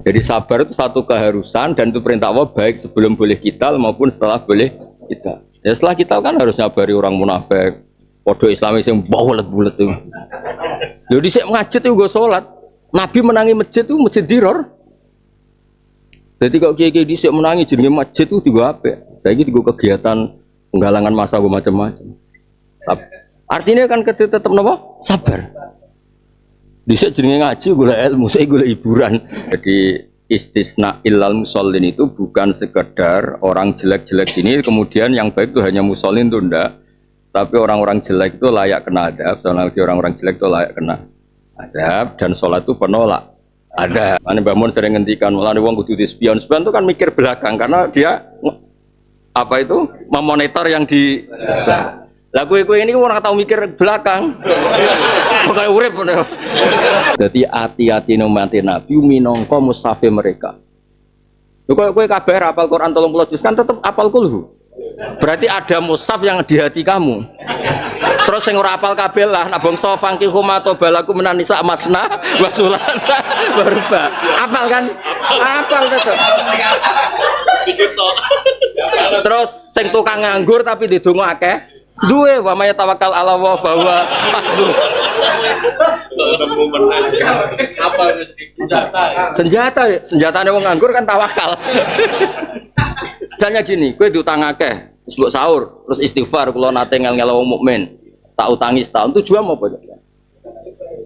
Jadi sabar itu satu keharusan dan itu perintah Allah baik sebelum boleh kita maupun setelah boleh kita. Ya setelah kita kan harus nyabari orang munafik, podo Islamis yang bulet-bulet itu. Jadi saya ngajit itu gue sholat. Nabi menangi masjid itu masjid diror. Jadi kalau kiai-kiai disik menangi jenenge masjid itu juga apa? Saya gitu kegiatan penggalangan masa gue macam-macam. Artinya kan kita tetap nopo sabar. Disik jenenge ngaji gula ilmu, saya gula hiburan. Jadi istisna illal musallin itu bukan sekedar orang jelek-jelek ini kemudian yang baik itu hanya musallin itu enggak. Tapi orang-orang jelek itu layak kena adab, soalnya orang-orang jelek itu layak kena adab dan sholat itu penolak adab. Mbah Mun sering ngendikan mulane wong kudu dispion. Spion itu kan mikir belakang karena dia apa itu memonitor yang di lah kue ini orang tahu mikir belakang. Pakai urip. Jadi hati-hati nomati Nabi minangka mushafé mereka. Kue kabar hafal Quran 30 juz kan tetap hafal kulhu. Berarti ada mushaf yang di hati kamu. Terus yang ora hafal kabeh lah nak bangsa fangki huma to balaku menanisa masna wa sulasa berubah. Hafal kan? Hafal tetep. Terus sing tukang nganggur tapi didonga akeh. Duwe wa may tawakkal ala Allah bahwa pasdu. Apa senjatane wong nganggur kan tawakal. Misalnya gini, kowe diutang akeh, terus mbok sahur, terus istighfar kula nate ngel-ngel wong mukmin. Tak utangi setahun tujuan apa?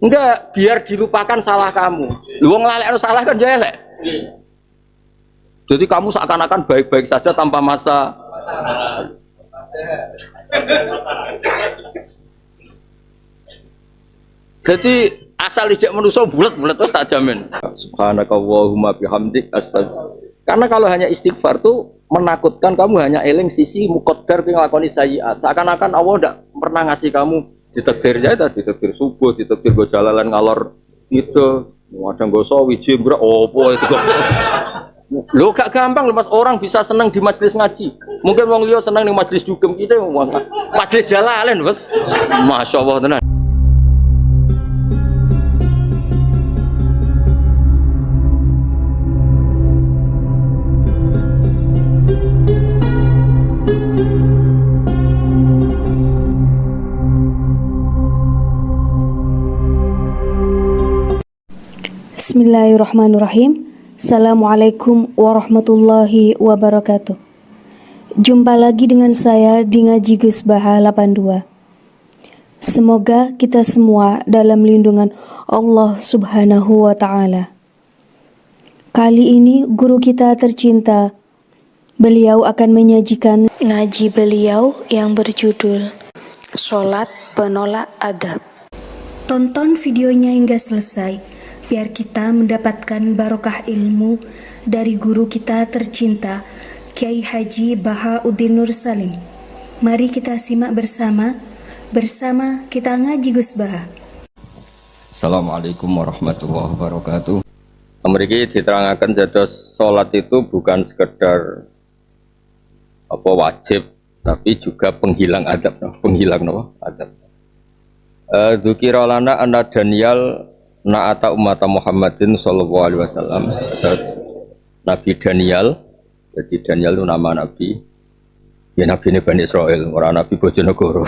Enggak, biar dilupakan salah kamu. Lu wong lalekno salah kan ya elek. Jadi kamu seakan-akan baik-baik saja tanpa masa. Jadi asal ijek manusia bulat-bulat wis tak jamin. Subhanakallahumma bihamdik astaghfirullah. Karena kalau hanya istighfar tuh menakutkan kamu hanya eling sisi muqaddar ping nglakoni sayyiat. Seakan-akan Allah ndak pernah ngasih kamu ditakdir aja ditakdir subuh, ditakdir go jalalan ngalor itu, kadang go sawi jembrak opo itu. Lho gak gampang lho Mas, orang bisa senang di majelis ngaji. Mungkin wong liya senang di majelis dugem kita majelis jalalan, Mas. Masyaallah tenan. Bismillahirrahmanirrahim. Assalamualaikum warahmatullahi wabarakatuh. Jumpa lagi dengan saya di Ngaji Gus Baha 82. Semoga kita semua dalam lindungan Allah Subhanahu wa Ta'ala. Kali ini guru kita tercinta, beliau akan menyajikan ngaji beliau yang berjudul Sholat Penolak Adab. Tonton videonya hingga selesai biar kita mendapatkan barokah ilmu dari guru kita tercinta, Kiai Haji Bahauddin Nur Salim. Mari kita simak bersama kita ngaji Gus Baha. Assalamualaikum warahmatullahi wabarakatuh. Mriki diterangkan dados salat itu bukan sekedar apa wajib, tapi juga penghilang adab, penghilang adab. Dzukira lana anna Daniel na'ata umat Muhammadin sallallahu alaihi wasallam. Terus Nabi Daniel, jadi Daniel itu nama Nabi. Ya Nabi ini Bani Israel, orang Nabi Bojonegoro.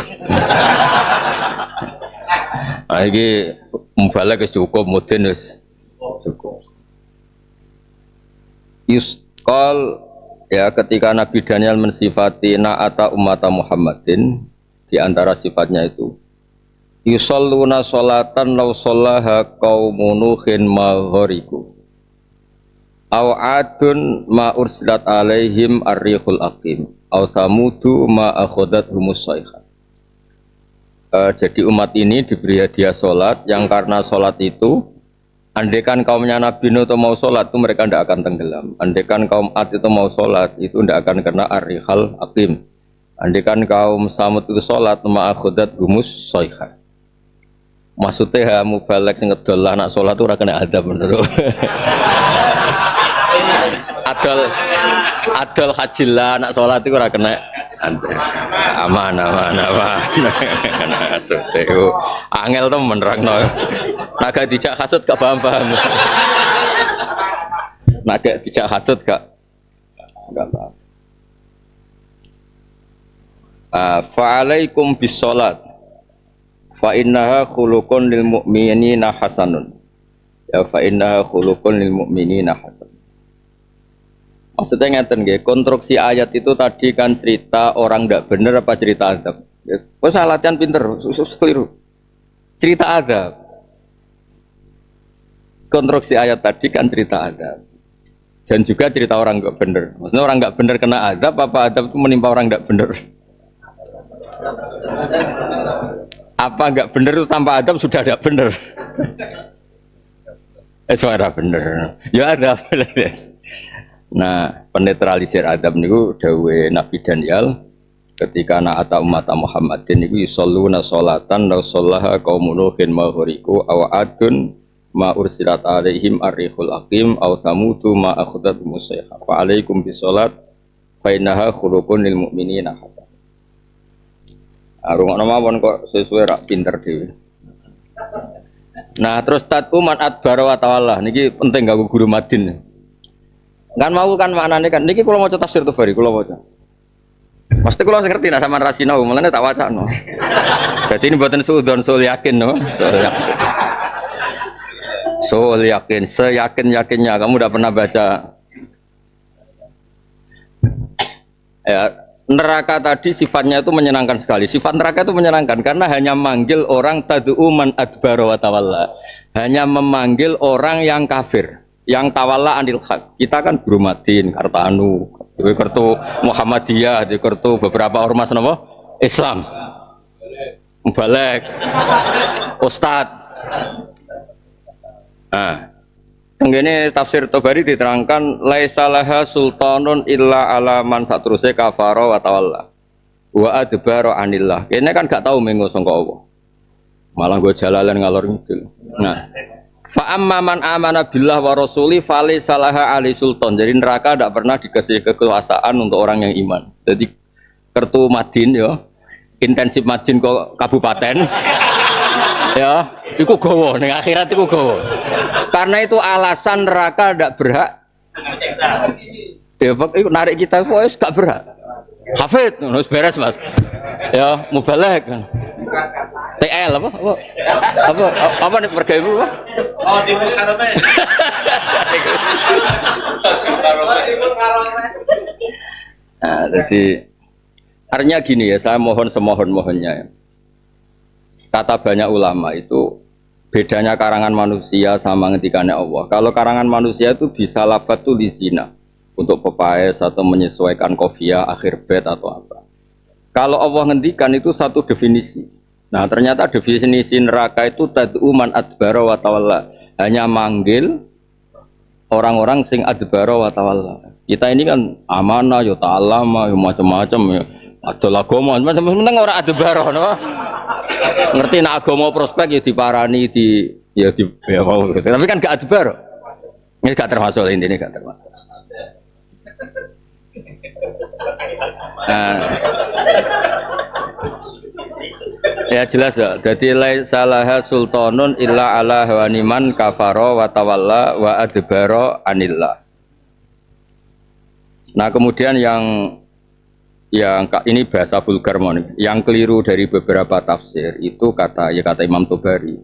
Nah ini mubalak cukup, mudin cukup. Yuskal ya ketika Nabi Daniel mensifati na'ata umat Muhammadin, di antara sifatnya itu yusalluna sholatan law shallaha qaumun nuhin maghriku aw adun ma ursilat alaihim ar-rihul aqim aw samudu ma akhadat humus sayha. Jadi umat ini diberi hadiah sholat yang karena sholat itu andaikan kaumnya Nabi Nuh itu mau sholat itu mereka tidak akan tenggelam. Andaikan kaum Ad itu mau sholat itu tidak akan kena ar-rihul aqim. Andaikan kaum Samud itu sholat ma akhadat humus sayha. Maksudnya mubalek sing ngedol anak sholat itu ora kena adab bener. Adol hajilah anak sholat itu ora kena adab. Aman. Maksudnya angel tuh menerangno. Naga dijak kasut gak paham. Nak gak dijak hasud gak? Enggak apa. Fa'alaikum bisolat fa innaha khuluqun lil mu'minina hasanun. Ya fa innaha khuluqun lil mu'minina hasanun. Maksudnya ngeten nggih, konstruksi ayat itu tadi kan cerita orang ndak bener apa cerita adab. Kok salah latihan pinter, keliru. Cerita adab. Konstruksi ayat tadi kan cerita adab. Dan juga cerita orang nggak bener. Maksudnya orang nggak bener kena adab, apa adab itu menimpa orang nggak bener? Apa nggak bener itu tanpa adab sudah ada bener? Suara bener. Ya ada bener. Nah, penetralisir adab niku dawe Nabi Daniel ketika anak ata umat Muhammadin niku yusalluna sholatan law shallaha qaumun nuhin ma ghariqu aw adun ma ursilat alaihim ar-rihul aqim aw tamutu ma akhdat musayha fa alaikum bisolat fa innaha khuluqun lil mu'minina hasan. Arung mawon kok sesuai rak pinter dhewe. Nah, terus tatu man adbara wa tawalla niki penting ganggu guru Madin. Kan mau kan maknane kan niki kula maca tafsir Tabari kula maca. Pasti kula ngerti nak sampean rasina mulane tak wacano. Dadi ini mboten suudzon sul yakin no. Sul yakin, seyakin-yakinnya kamu udah pernah baca. Ya, neraka tadi sifatnya itu menyenangkan sekali. Sifat neraka itu menyenangkan karena hanya manggil orang tad'u man adbara wa tawalla. Hanya memanggil orang yang kafir, yang tawalla anil haq. Kita kan Guru Madin, Kartanu, di kartu Muhammadiyah, di kartu beberapa ormas napa? Islam. Mubalek. Ustadz. Nah, tenggene tafsir Tabari diterangkan laisalaha sultanun illa ala man satruse kafara wa tawalla wa adbara anillah. Kene kan gak tahu mengo sangka Allah. Malah gue jalalan ngalor ngidul. Nah, fa amma man amana billah wa rasuli falaisalaha ali sultan. Jadi neraka tidak pernah dikasih kekuasaan untuk orang yang iman. Jadi kartu Madin ya, intensif Madin kok kabupaten. Ya, iku gowo ning akhirat iku gowo. Karena itu alasan neraka tidak berhak. Ya, pak, narik kita wis gak berhak. Hafid, harus beres mas. Ya, mubalek. TL apa nih pergaya apa? Oh, di Mukarome. Nah, jadi artinya gini ya, saya mohon semohon-mohonnya ya. Kata banyak ulama itu bedanya karangan manusia sama ngetikannya Allah. Kalau karangan manusia itu bisa lafatul zina untuk pepaes atau menyesuaikan kofiah akhir bait atau apa. Kalau Allah ngendikan itu satu definisi. Nah, ternyata definisi neraka itu tad'u man adbara wa tawalla. Hanya manggil orang-orang sing adbara wa tawalla. Kita ini kan amanah ya ta'allama ya macam-macam ya. Adalah agama macam-macam orang adbara no. Ngerti nak agama prospek ya diparani ya mau gitu. Tapi kan gak adbar. Ini gak termasuk ini gak termasuk. Nah, ya jelas ya. Jadi laisalaha sultanun illa ala hawaniman kafara wa tawalla wa adbara anillah. Nah, kemudian yang ini bahasa vulgar yang keliru dari beberapa tafsir itu kata Imam Tabari.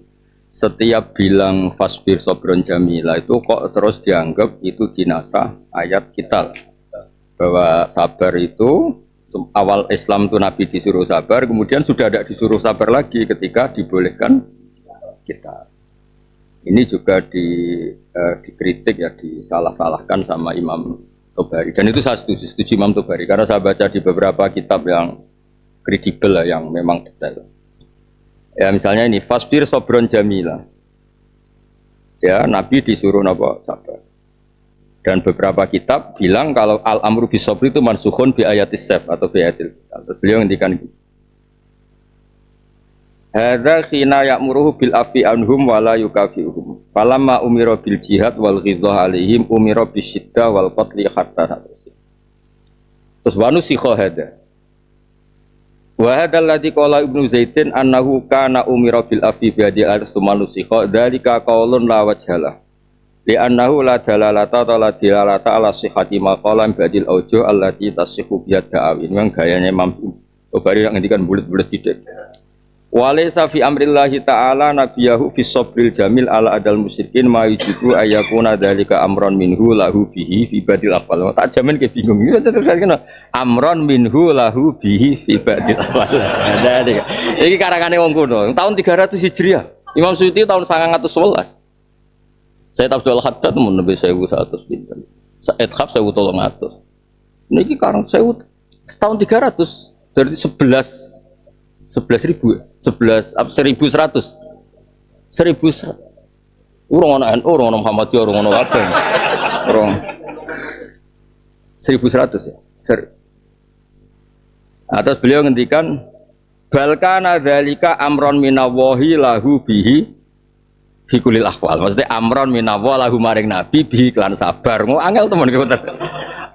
Setiap bilang fasbir sobron jamila itu kok terus dianggap itu dinasah ayat kita bahwa sabar itu awal Islam itu Nabi disuruh sabar, kemudian sudah tidak disuruh sabar lagi ketika dibolehkan kita. Ini juga dikritik ya, disalah-salahkan sama Imam Tabari. Dan itu saya setuju Imam Tabari karena saya baca di beberapa kitab yang kredibel yang memang detail. Ya misalnya ini fasbir sobron jamila. Ya Nabi disuruh napa sabar. Dan beberapa kitab bilang kalau al-amru bisobri itu mansukhun bi ayatis saf atau bi ayatil. Beliau ngendikan gitu. Hadza khina ya'muruhu bil afi anhum wa la yukafiuhum. Falamma umira bil jihad wal ghidha alaihim umira bisyiddah wal qatli hatta. Terus wanu sikha hadza. Wa hadzal ladzi qala Ibnu Zaidin annahu kana umira bil afi bi hadil al-thumanu sikha dzalika qaulun la wajhalah. Li'annahu la dalalata atau la dilalata ala sihhati maqalan badil aujo allati tasihhu biyad da'awin. Memang gayanya Imam Tabari yang ngendikan bulet-bulet sidik. Walaysa fi amrillahi ta'ala nabiyahu fi sabril jamil ala adal musyrikin ma yujibu ayyakuna dzalika amron minhu lahu bihi fi badil afal. Tak jamin ke bingung. Amron minhu lahu bihi fi badil afal. Iki karangane wong kuno. Tahun 300 Hijriah. Imam Suyuti tahun 911. Saya Abdul Haddad mun nabi 1100 pinten. Ithaf 1300. Niki karang 1000 tahun 300 dari 11.000 1100 urung ana NU urung ana Muhammadiyah urung ana kabeh. Urung 1100 ya. Atas beliau ngendikan balkana dzalika amron minallahi lahu bihi fi kulil ahwal. Maksudnya amron minallah lahu maring nabi bihi kelan sabar. Ngo angel temen ngoten.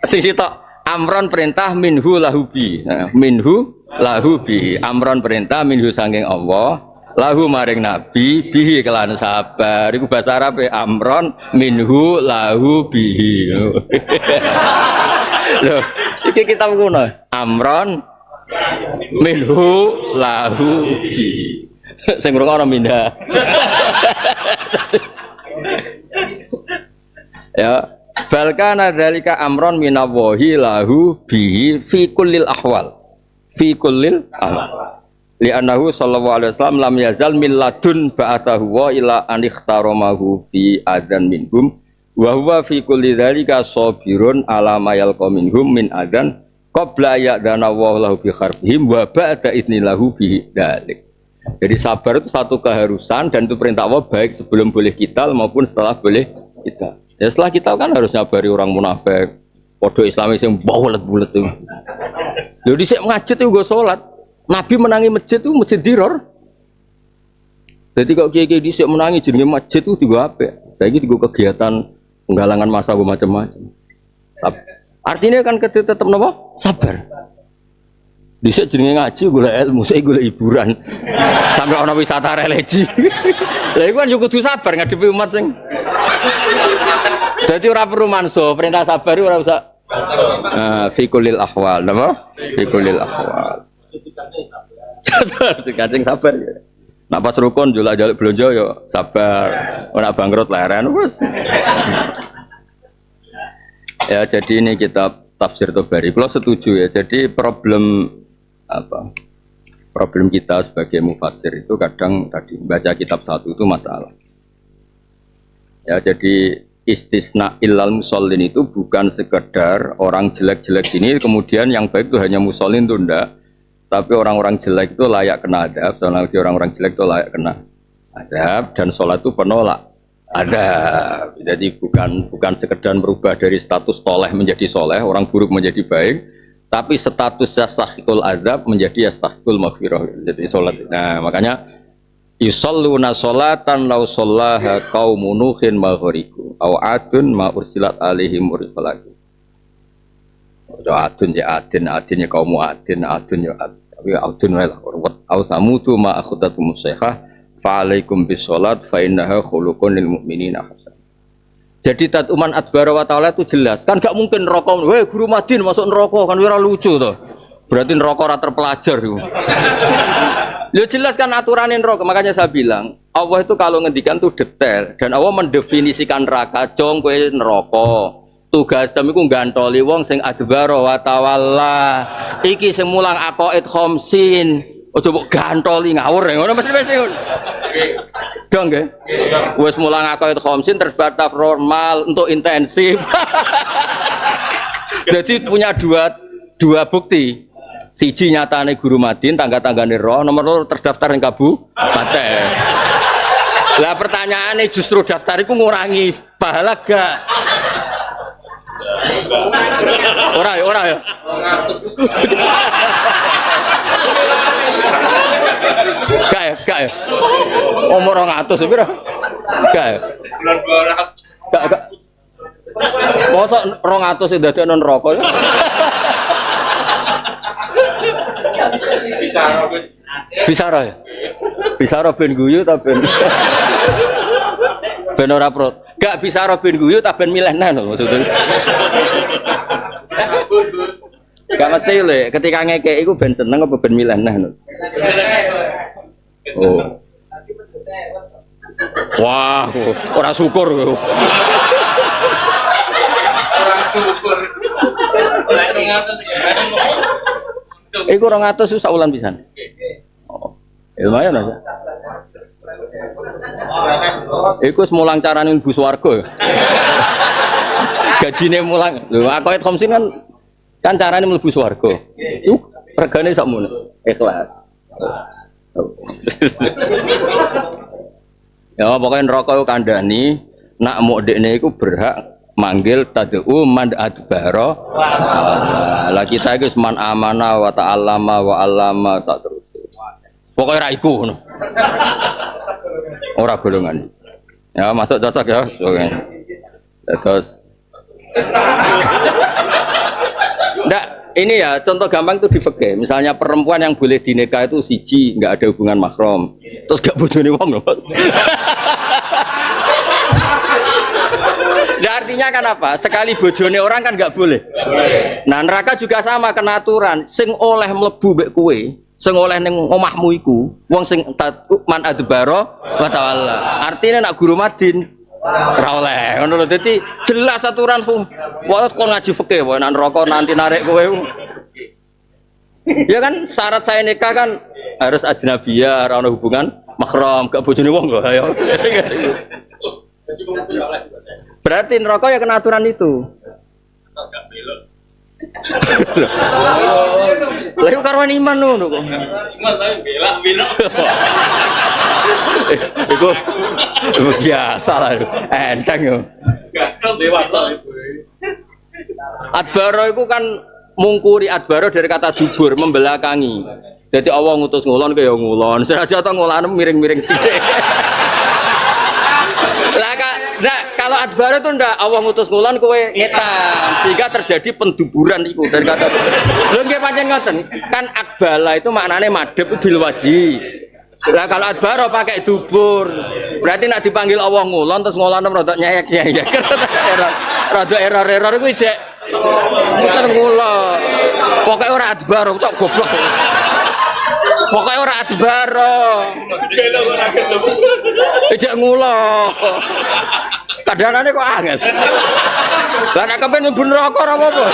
Sisi tok amron perintah minhu lahu bi. Minhu lahu bi. Amron perintah minhu saking Allah lahu maring nabi bihi kelan sabar. Iku bahasa Arab amron minhu lahu bihi. Loh, iki kitab kuno. Amron minhu lahu bihi. Sing ngrungokno minda. Ya, balkana dzalika amron minallahi lahu bihi fi kullil ahwal. Fi kullil ahwal. Li'annahu sallallahu alaihi wasallam lam yazal min ladun ba'athahu wa ila an ikhtaramahu fi adzan minhum wa huwa fi kulli dzalika sabirun ala ma yalqa minhum min adzan qabla ya'dana wa lahu bi kharbihim wa ba'da idnilahu bi dzalik. Jadi sabar itu satu keharusan dan itu perintah Allah baik sebelum boleh kital maupun setelah boleh kital. Ya setelah kital kan harus nyabari orang munafik, podo Islami yang bulet-bulet itu. Jadi saya ngajit itu gue sholat, Nabi menangi masjid itu masjid diror. Jadi kalau kiai-kiai disik menangi jenenge masjid itu tiga apa? Lagi tiga kegiatan penggalangan masa macam-macam. Artinya kan kita tetap nopo sabar. Disik jenenge ngaji golek ilmu, saya golek hiburan. Sampai ana wisata religi. Lah iku kan yo kudu sabar ngadepi umat sing. Dadi ora perlu manso, perintah sabar ora usah. Fi kulil ahwal, napa? Fi kulil ahwal. Kadang sabar ya. Nak pas rukun jolak-jolak blonjo yo sabar. Ora bangkrut leren wis. Ya jadi ini kitab tafsir Tabari. Kalau setuju ya. Jadi problem kita sebagai mufassir itu kadang tadi baca kitab satu itu masalah. Ya jadi istisna illal musallin itu bukan sekedar orang jelek-jelek ini kemudian yang baik itu hanya musallin itu enggak. Tapi orang-orang jelek itu layak kena adab, soalnya orang-orang jelek itu layak kena adab dan sholat itu penolak adab. Jadi bukan sekedar berubah dari status toleh menjadi soleh, orang buruk menjadi baik. Tapi status yastahiqul azab menjadi yastahiqul maghfirah. Jadi salat. Nah, makanya yusalluna sholatan law shallaha qaumun nuhin maghriqu aw adun ma ursilat alaihim mursalatu. Adun ya adin ya kaum adin ya adin. Tapi adun wae lah. Aw samutu ma akhadatum musaiha fa alaikum bisolat fa innaha khuluqun lil mu'minina hasan. Jadi tatuman adbara wa ta'ala itu jelas. Kan gak mungkin neraka, weh guru Madin masuk neraka kan ora lucu toh. Berarti neraka ora terpelajar itu. Ya jelas kan aturan neraka. Makanya saya bilang, Allah itu kalau ngendikan tuh detail dan Allah mendefinisikan neraka, jong kowe neraka. Tugasem iku gantoli wong sing adbara wa ta'ala. Iki sing mulang aqaid khamsin. Ojo mbok gantoli ngawur ngono mesti ngono. Dong nggih. Wis mulang aqaid khamsin terbatas normal untuk intensif. Jadi punya dua bukti. Siji nyatane guru Madin tangga-tanggane roh, nomor loro terdaftar ing kabupaten. Lah pertanyaane justru daftar iku ngurangi pahala gak? Ora ya. Gak ya. Umur 200 piro? Gak ya. Gak. Mosok 200 sing dadekno neraka. Bisa ya. Bisa ben guyu ta ben. Ben ora prot. Gak bisa Robin guyu tak ben milih nah lho maksudnya. Gak mesti lho, ketika ngekek iku ben seneng apa ben milih nah lho. Oh. Wah, ora syukur. Ora syukur. Iku 200 susah ulan pisan. Oh. Lumayan aja. Iku semulang carane mlebu swarga. Gajine mulang. Lho, akoit khamsin kan carane mlebu swarga. Iku regane sakmono. Ikhlas. Ya pokoknya neraka itu kandhani nak muk dekne iku berhak manggil tad'u man adbara. Lah kita iki man amana wa ta'allama wa 'allama sak terus. Pokoke ra iku ngono. Ora golongan. Ya masuk cocok ya. Terus ndak ini ya contoh gampang itu di fikih. Misalnya perempuan yang boleh dinikah itu siji, enggak ada hubungan mahram. Terus gak bojone wong lho. Nah, artinya kan apa? Sekali bojone orang kan nggak boleh. Nah neraka juga sama kena aturan. Sing oleh mlebu mbek kowe, sing oleh ning omahmu iku, wong sing man adbara wa tawalla. Artinya nak guru madin ora oleh. Ngono lho. Dadi jelas aturan fu. Kok kon ngaji fikih wae nak neraka nanti narik kowe. Ya kan syarat saya nikah kan harus ajnabiyah, ora ono hubungan mahram, gak bojone wong kok ayo. Berarti neraka ya kena aturan itu. Asal gak belok. Lah iku karwan iman ngono kok. Iman tapi belak-belok. Iku biasa lah. Enteng yo. Gagal lewat lah iku. Adbaro iku kan mungkuri adbaro dari kata dubur, membelakangi. Jadi Allah ngutus ngulon ke ya ngulon. Seraja to ngulane miring-miring sithik. Nah, kalau adbara itu ndak Allah ngutus ngulon kowe ngetan sehingga terjadi penduburan itu dari kata lho nggih pancen ngoten kan akbala itu maknanya madhep bil wajib. Lah kalau adbara pakai dubur berarti nak dipanggil Allah ngulon terus ngulon rada nyayek-nyayek rada error kuwi jek muter ngulon pokoke ora adbara cok goblok pokoknya ora adbara ejak ngulon kadang-kadang kok angel lah nek kepen mlebu neraka ora apa-apa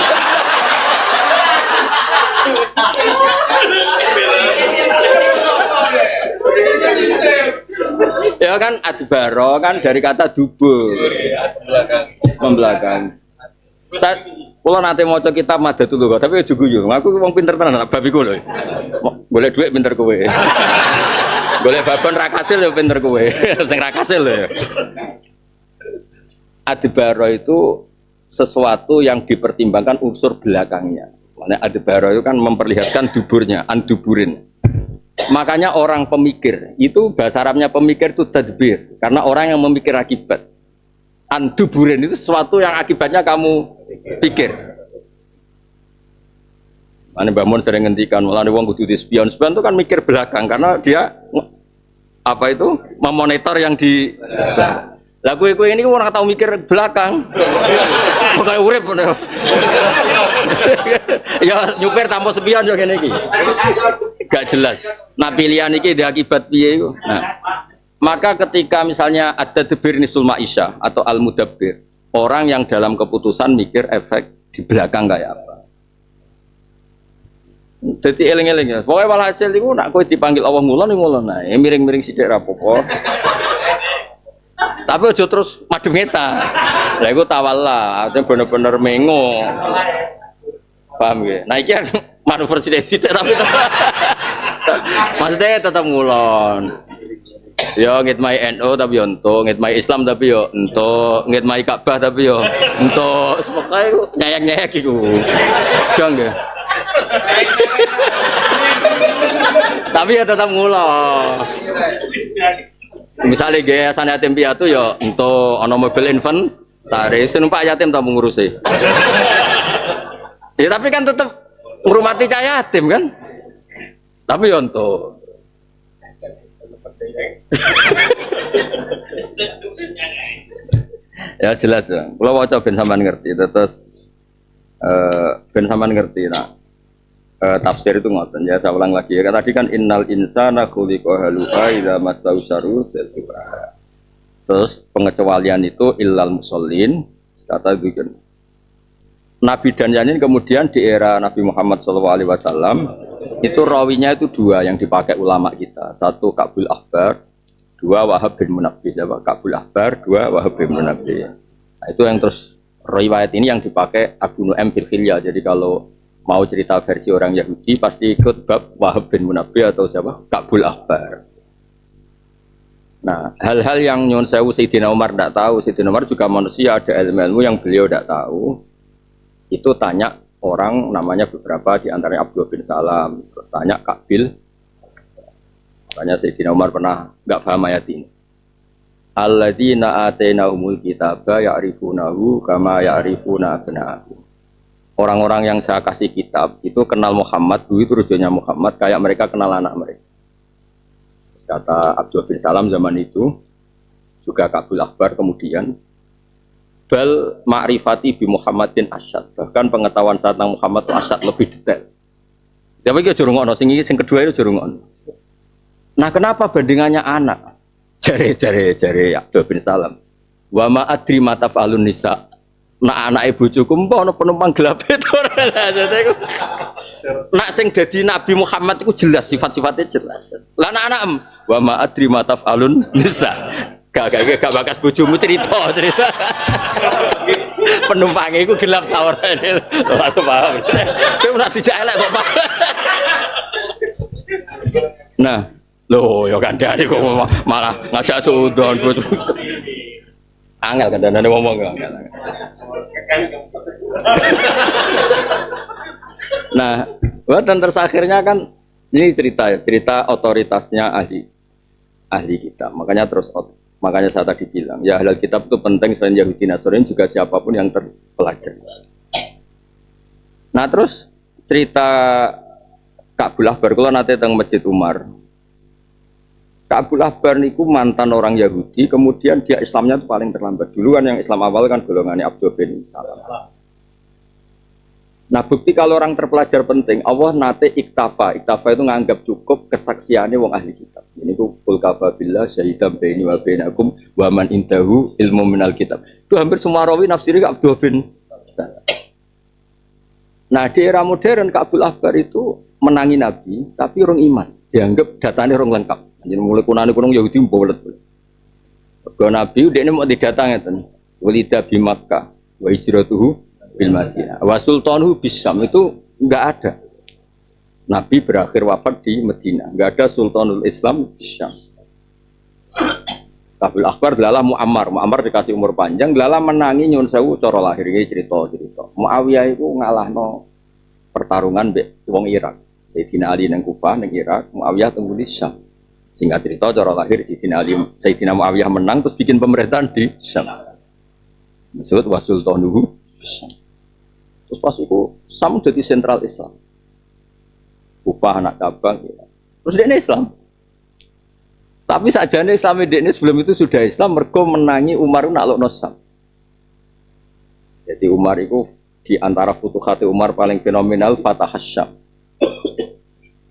ya kan adbara kan dari kata dubur membelakangi saat kula nate maca kitab Madatul Lugha tapi aja guyu aku wong pinter tenan babiku lho golek dhuwit pinter kowe golek babon ra kasil ya pinter kowe sing ra kasil lho adbara itu sesuatu yang dipertimbangkan unsur belakangnya. Makanya adbara itu kan memperlihatkan duburnya, anduburin. Makanya orang pemikir, itu bahasa Arabnya pemikir itu tadbir. Karena orang yang memikir akibat. Anduburin itu sesuatu yang akibatnya kamu pikir. Mana Mbah Mun sering ngendikan, mulane wong kudu dispion. Spion itu kan mikir belakang karena dia apa itu memonitor yang di lah kue ini orang tahu mikir belakang, pokoknya urip ya nyupir tanpa sepion juga ini, gak jelas. Nah pilihan ini dia akibat piye? Nah maka ketika misalnya ada tadbir nisul maisha atau al mudabbir, orang yang dalam keputusan mikir efek di belakang kayak apa. Jadi eling-eling ya. Pokoknya walhasil itu nak kue dipanggil Allah ngulon, nah miring-miring sidik rapopo. Tapi aja terus madhep ngeta. Lah iku tawalla, artinya bener-bener mengo. Paham nggih? Nah iki manuver sithik tapi maksudnya tetap ngulon. Ya ngitmai NU tapi yo entuk, ngitmai Islam tapi yo entuk, ngitmai Ka'bah tapi yo entuk. Pokoke nyayek-nyayek iku. Dong nggih. Tapi ya tetap ngulon. Misalnya gaya yayasan yatim piatu ya untuk ono mobil inventaris numpak yatim tak mengurusi. Ya tapi kan tetap ngurmati cah yatim kan. Tapi ya untuk Ya jelas ya. Kalau waca ben sampean ngerti, terus ben sampean ngerti nak tafsir itu ngoten ya. Saya ulang lagi ya. Tadi kan innal insana khuliqa halu'a idza massahu syarru jazua. Terus pengecualian itu illal musallin kata gitu. Nabi dan Yanin kemudian di era Nabi Muhammad SAW itu rawinya itu dua yang dipakai ulama kita. Satu Ka'bul Ahbar, dua Wahab bin Munabbih. Ka'bul Ahbar, dua Wahab bin Munabbih. Nah, itu yang terus riwayat ini yang dipakai Abu Nu'aim fil Hilya. Jadi kalau mau cerita versi orang Yahudi pasti ikut bab Wahab bin Munabbih atau siapa? Ka'bul Ahbar. Nah, hal-hal yang nyuwun sewu Sayyidina Umar tidak tahu. Sayyidina Umar juga manusia, ada ilmu yang beliau tidak tahu. Itu tanya orang namanya beberapa di antaranya Abdul bin Salam, tanya Kabil. Makanya Sayyidina Umar pernah nggak paham ayat ini. Alladzina atainahumul kitaba ya'rifunahu kama ya'rifuna abna'ahum. Orang-orang yang saya kasih kitab itu kenal Muhammad, itu rujukannya Muhammad kayak mereka kenal anak mereka. Kata Abdul bin Salam zaman itu juga Ka'bul Ahbar kemudian bal ma'rifati bi Muhammadin asyad, bahkan pengetahuan saat Muhammad itu asyad lebih detail. Tapi iki aja rungokno sing kedua itu aja rungokno. Nah, kenapa bandingannya anak? Jare Abdul bin Salam. Wa ma adri mata falun nisa. Nak anak ibu bojoku mbok ana penumpang gelap itu ora. Nak sing dadi Nabi Muhammad itu jelas sifat-sifatnya jelas. Lah anak wa ma adri mata falun nisa. Gak bakas bojomu cerita. Penumpangnya itu gelap tawar ini. Langsung paham. Dia nak dijak elek kok Pak. Nah, loh ya kandhane kok malah ngajak suudon. Angel kandhane ngomong angel. Nah, dan terus akhirnya kan ini cerita otoritasnya ahli kita. Makanya saya tadi bilang, ya halal kitab itu penting selain Yahudi Nasrani juga siapapun yang terpelajar. Nah terus cerita Ka'bul Ahbar, kalau nanti tentang Masjid Umar. Ka'bul Ahbar niku mantan orang Yahudi, kemudian dia Islamnya itu paling terlambat. Dulu kan yang Islam awal kan golongannya Abdul bin Salam. Nah bukti kalau orang terpelajar penting, Allah nate iktafa itu nganggap cukup kesaksiannya wong ahli kitab. Ini ku qul kafa billah syahidam baini wa bainakum wa man indahu ilmu minal kitab. Itu hampir semua rawi nafsiri Abdul bin Salam. Nah di era modern Ka'bul Ahbar itu menangi Nabi, tapi orang iman, dianggap datanya orang lengkap. Jadi mulai kunani Yahudi bolet. Kalau Nabi dia ini mau didatang itu, walida bi Makkah wa hijratuhu bil Madinah. Wa sultanuhu bis Syam itu enggak ada. Nabi berakhir wafat di Madinah, enggak ada sultanul Islam di Syam. Ka'bul Ahbar delalah Muammar dikasih umur panjang, delalah menangi nyun sewu cara lahir iki cerita. Muawiyah itu ngalahno pertarungan mbek wong Irak. Sayyidina Ali nang Kufah nang Irak, Muawiyah teng di Syam. Singkat cerita cara lahir Sayyidina Muawiyah menang terus bikin pemerintahan di Syam. Maksud wa sultanuhu bis Syam. Terus pas itu Syam jadi sentral Islam. Kufah anak cabang ya. Terus dia Islam. Tapi sajane Islam ini sebelum itu sudah Islam mergo menangi Umar naklukno Syam. Jadi Umar itu di antara futuhat Umar paling fenomenal Fatah Syam.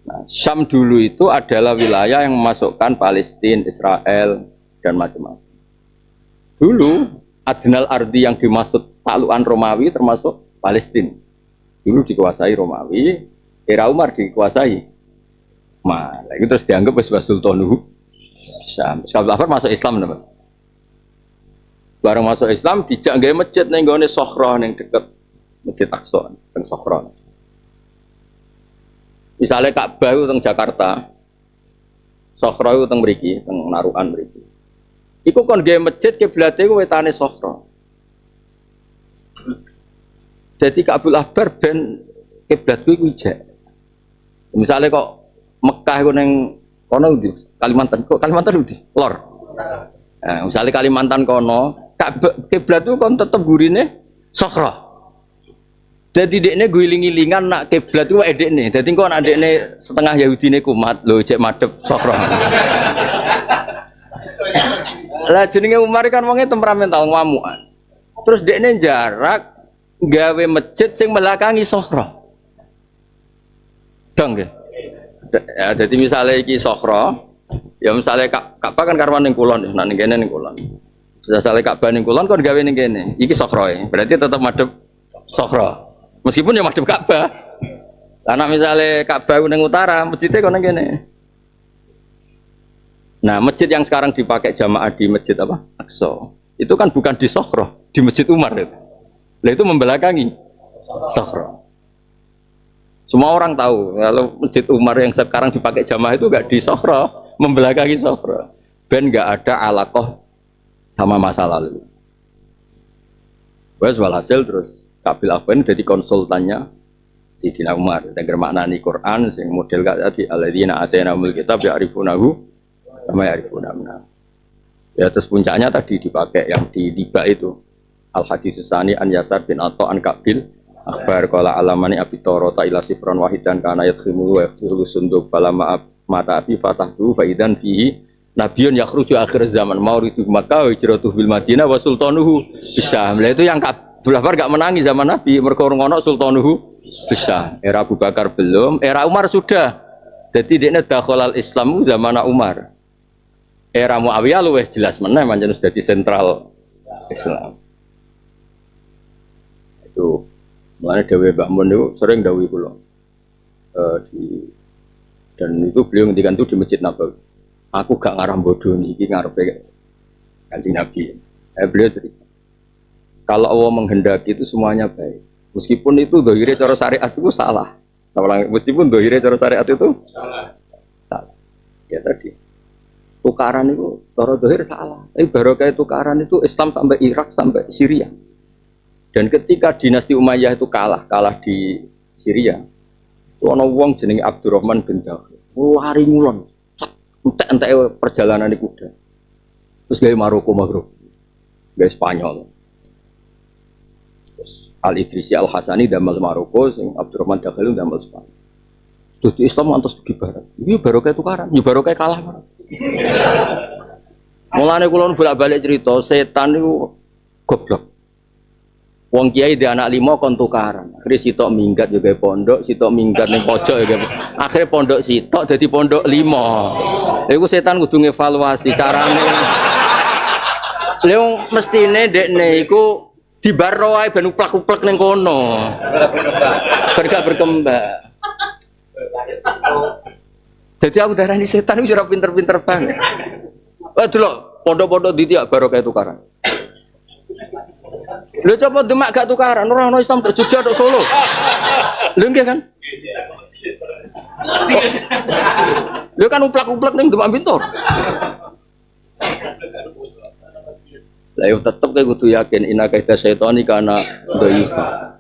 Nah, Syam dulu itu adalah wilayah yang memasukkan Palestina, Israel dan macam-macam. Dulu Adnal Ardi yang dimaksud taklukan Romawi termasuk Palestina. Dulu dikuasai Romawi, era Umar dikuasai. Nah, itu terus dianggap sebagai Sultanuhu Syam. Ka'bul Ahbar masuk Islam Mas. Bareng masuk Islam dijak gawe masjid ning gone Sokhra ning deket Masjid Aqsa teng Sokhra. Misalnya Ka'bah itu teng Jakarta, Sokhra itu teng mriki, teng Narukan mriki. Iku kon gawe masjid kiblate ku wetane Sokhra. Jadi Ka'bul Ahbar ben kiblatku iku ijek. Misalnya kok Mekah iku ning kono ndi? Kalimantan. Kok Kalimantan ndi? Lor. Nah, misalnya Kalimantan kono, kiblat itu kon tetep gurine Sokhra. Jadi dekne guling-gilingan nak kiblat itu dekne. Jadi kok nak dekne setengah Yahudine kumat lho cek madhep Sokhra. Lah jenenge Umar kan wonge temperamental ngamukan. Terus dekne jarak gawe masjid sing melakangi Sokhra. Dong nggih. Ya dadi misale iki Sokhra, ya misale Ka'bah kan karwan ning kulon, nek ning kene ning kulon. Misale Ka'bah ning kulon kon gawe ning kene. Iki Sokhra, berarti tetep madhep Sokhra. Meskipun ya madhep Ka'bah. Karena misale Ka'bah ning utara, masjidnya kon ning kene. Nah, masjid yang sekarang dipakai jamaah di masjid apa? Aqsa. Itu kan bukan di Sokhra, di Masjid Umar itu. Nah, itu membelakangi Sokhra. Semua orang tahu kalau Masjid Umar yang sekarang dipakai jamaah itu enggak di Sokhra, membelakangi Sokhra. Ben enggak ada alaqah sama masa lalu. Wes walhasil terus Kabil Akhbar jadi konsultannya Sayyidina Umar. Dan maknani Quran sing model kayak tadi alladzina atainahumul kitab ya'rifunahu sama ya'rifuna minna. Ya terus puncaknya tadi dipakai yang di tiba itu Al-Hadits Tsani an Yasar bin Atha an Kabil Akhbar qala alamani abitoro ta ila sifran wahidan kana yadkhimu wa yaftiru sunduk balama mata abi fatahtu fa idan fihi nabiyun yakhruju akhir zaman mauridu Makkah hijratuhu bil Madinah wa sultanuhu Bisyam. Lah itu yang Abdul Akhbar gak menangi zaman Nabi mergo ono sultanuhu Bisyam. Era Abu Bakar belum, era Umar sudah. Jadi dekne dakhalal Islam zaman Umar. Era Muawiyah luwih jelas meneh pancen sudah di sentral Islam. Itu mulane dawuh Mbak Mun itu sering dawuh kula. Dan itu beliau ngendikan itu di Masjid Nabawi. Aku gak ngarah bodoh niki ngarepe Kanjeng Nabi. Beliau cerita. Kalau Allah menghendaki itu semuanya baik. Meskipun itu dohire cara syariat itu salah. Meskipun dohire cara syariat itu salah. Ya tadi. Tukaran itu cara dohir salah. Tapi barokah tukaran itu Islam sampai Irak sampai Syria. Dan ketika dinasti Umayyah itu kalah di Syria, itu ana wong jenenge Abdurrahman bin Dakhil. Lari ngulon, entek-entek perjalanan di kuda. Terus gawe Maroko, gawe Spanyol. Terus Al-Idrisi Al-Hasani damel Maroko, sing Abdurrahman Dakhil damel Spanyol. Jadi Islam antos pergi barat. Ini barokah tukaran, ya barokah kalah. Mulane kula bolak-balik cerita, setan itu goblok. Wong kiai di anak 5 kon tukaran. Akhire sitok minggat juga pondok, sitok minggat ning pojok juga. Akhire pondok sitok dadi pondok 5. Lha iku setan kudu ngevaluasi carane. Lha mestine dekne iku dibarno wae ben uplak-uplek ning kono. Bergak berkembang. Jadi aku darani setan itu ora pinter-pinter banget. Wah delok pondok-pondok di tiap barokah tukaran. Lho coba Demak gak tukaran, ora ono Islam tok Jogja tok Solo. Lho nggih kan? Lho kan uplak-uplak ning Demak Bintor. Lah yo tetep kowe kudu yakin ina kaida setani kana dhaifa.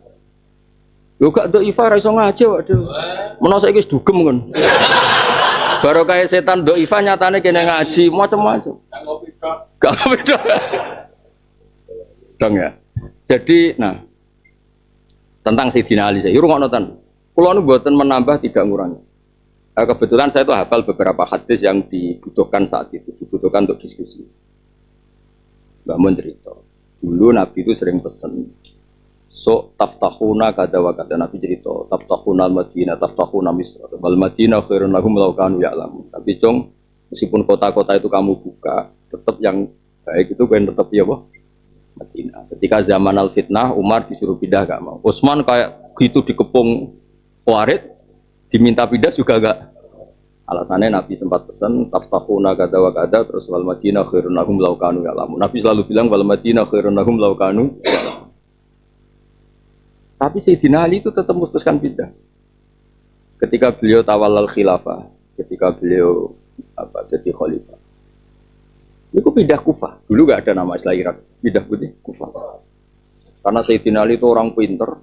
Lho gak dhaifa ora iso ngaji waduh. Menawa saiki wis dugem kon. Barokah setan dhaifa nyatane kene ngaji macam-macam. Gak ngopi tok. Dong ya. Jadi, nah tentang Sayyidina Ali, saya rungokno ten. Kula nu mboten menambah tidak ngurangi. Kebetulan saya itu hafal beberapa hadis yang dibutuhkan saat itu, dibutuhkan untuk diskusi. Mbak Mun cerita, dulu Nabi itu sering pesan, so taftahuna kada wa kada. Nabi cerita, taftahuna al-Madinah, taftahuna Misr, wal Madinah khairun lahum law kanu ya'lamun. Tapi cung, meskipun kota-kota itu kamu buka, tetap yang baik itu kan tetap ya boh. Madinah. Ketika zaman al-fitnah, Umar disuruh pindah gak mau. Utsman kayak gitu dikepung Khawarij, diminta pindah juga gak. Alasannya Nabi sempat pesan taftahuna kada wa kada, terus wal Madinah khairun lahum law kanu ya'lamun. Nabi selalu bilang wal Madinah khairun lahum law kanu ya'lamun. Tapi Sayyidina Ali itu tetap memutuskan pindah. Ketika beliau tawallal khilafah, ketika beliau jadi khalifah. Itu pindah Kufah. Dulu gak ada nama istilah Irak. Pindah putih Kufah. Karena Sayyidina Ali itu orang pinter.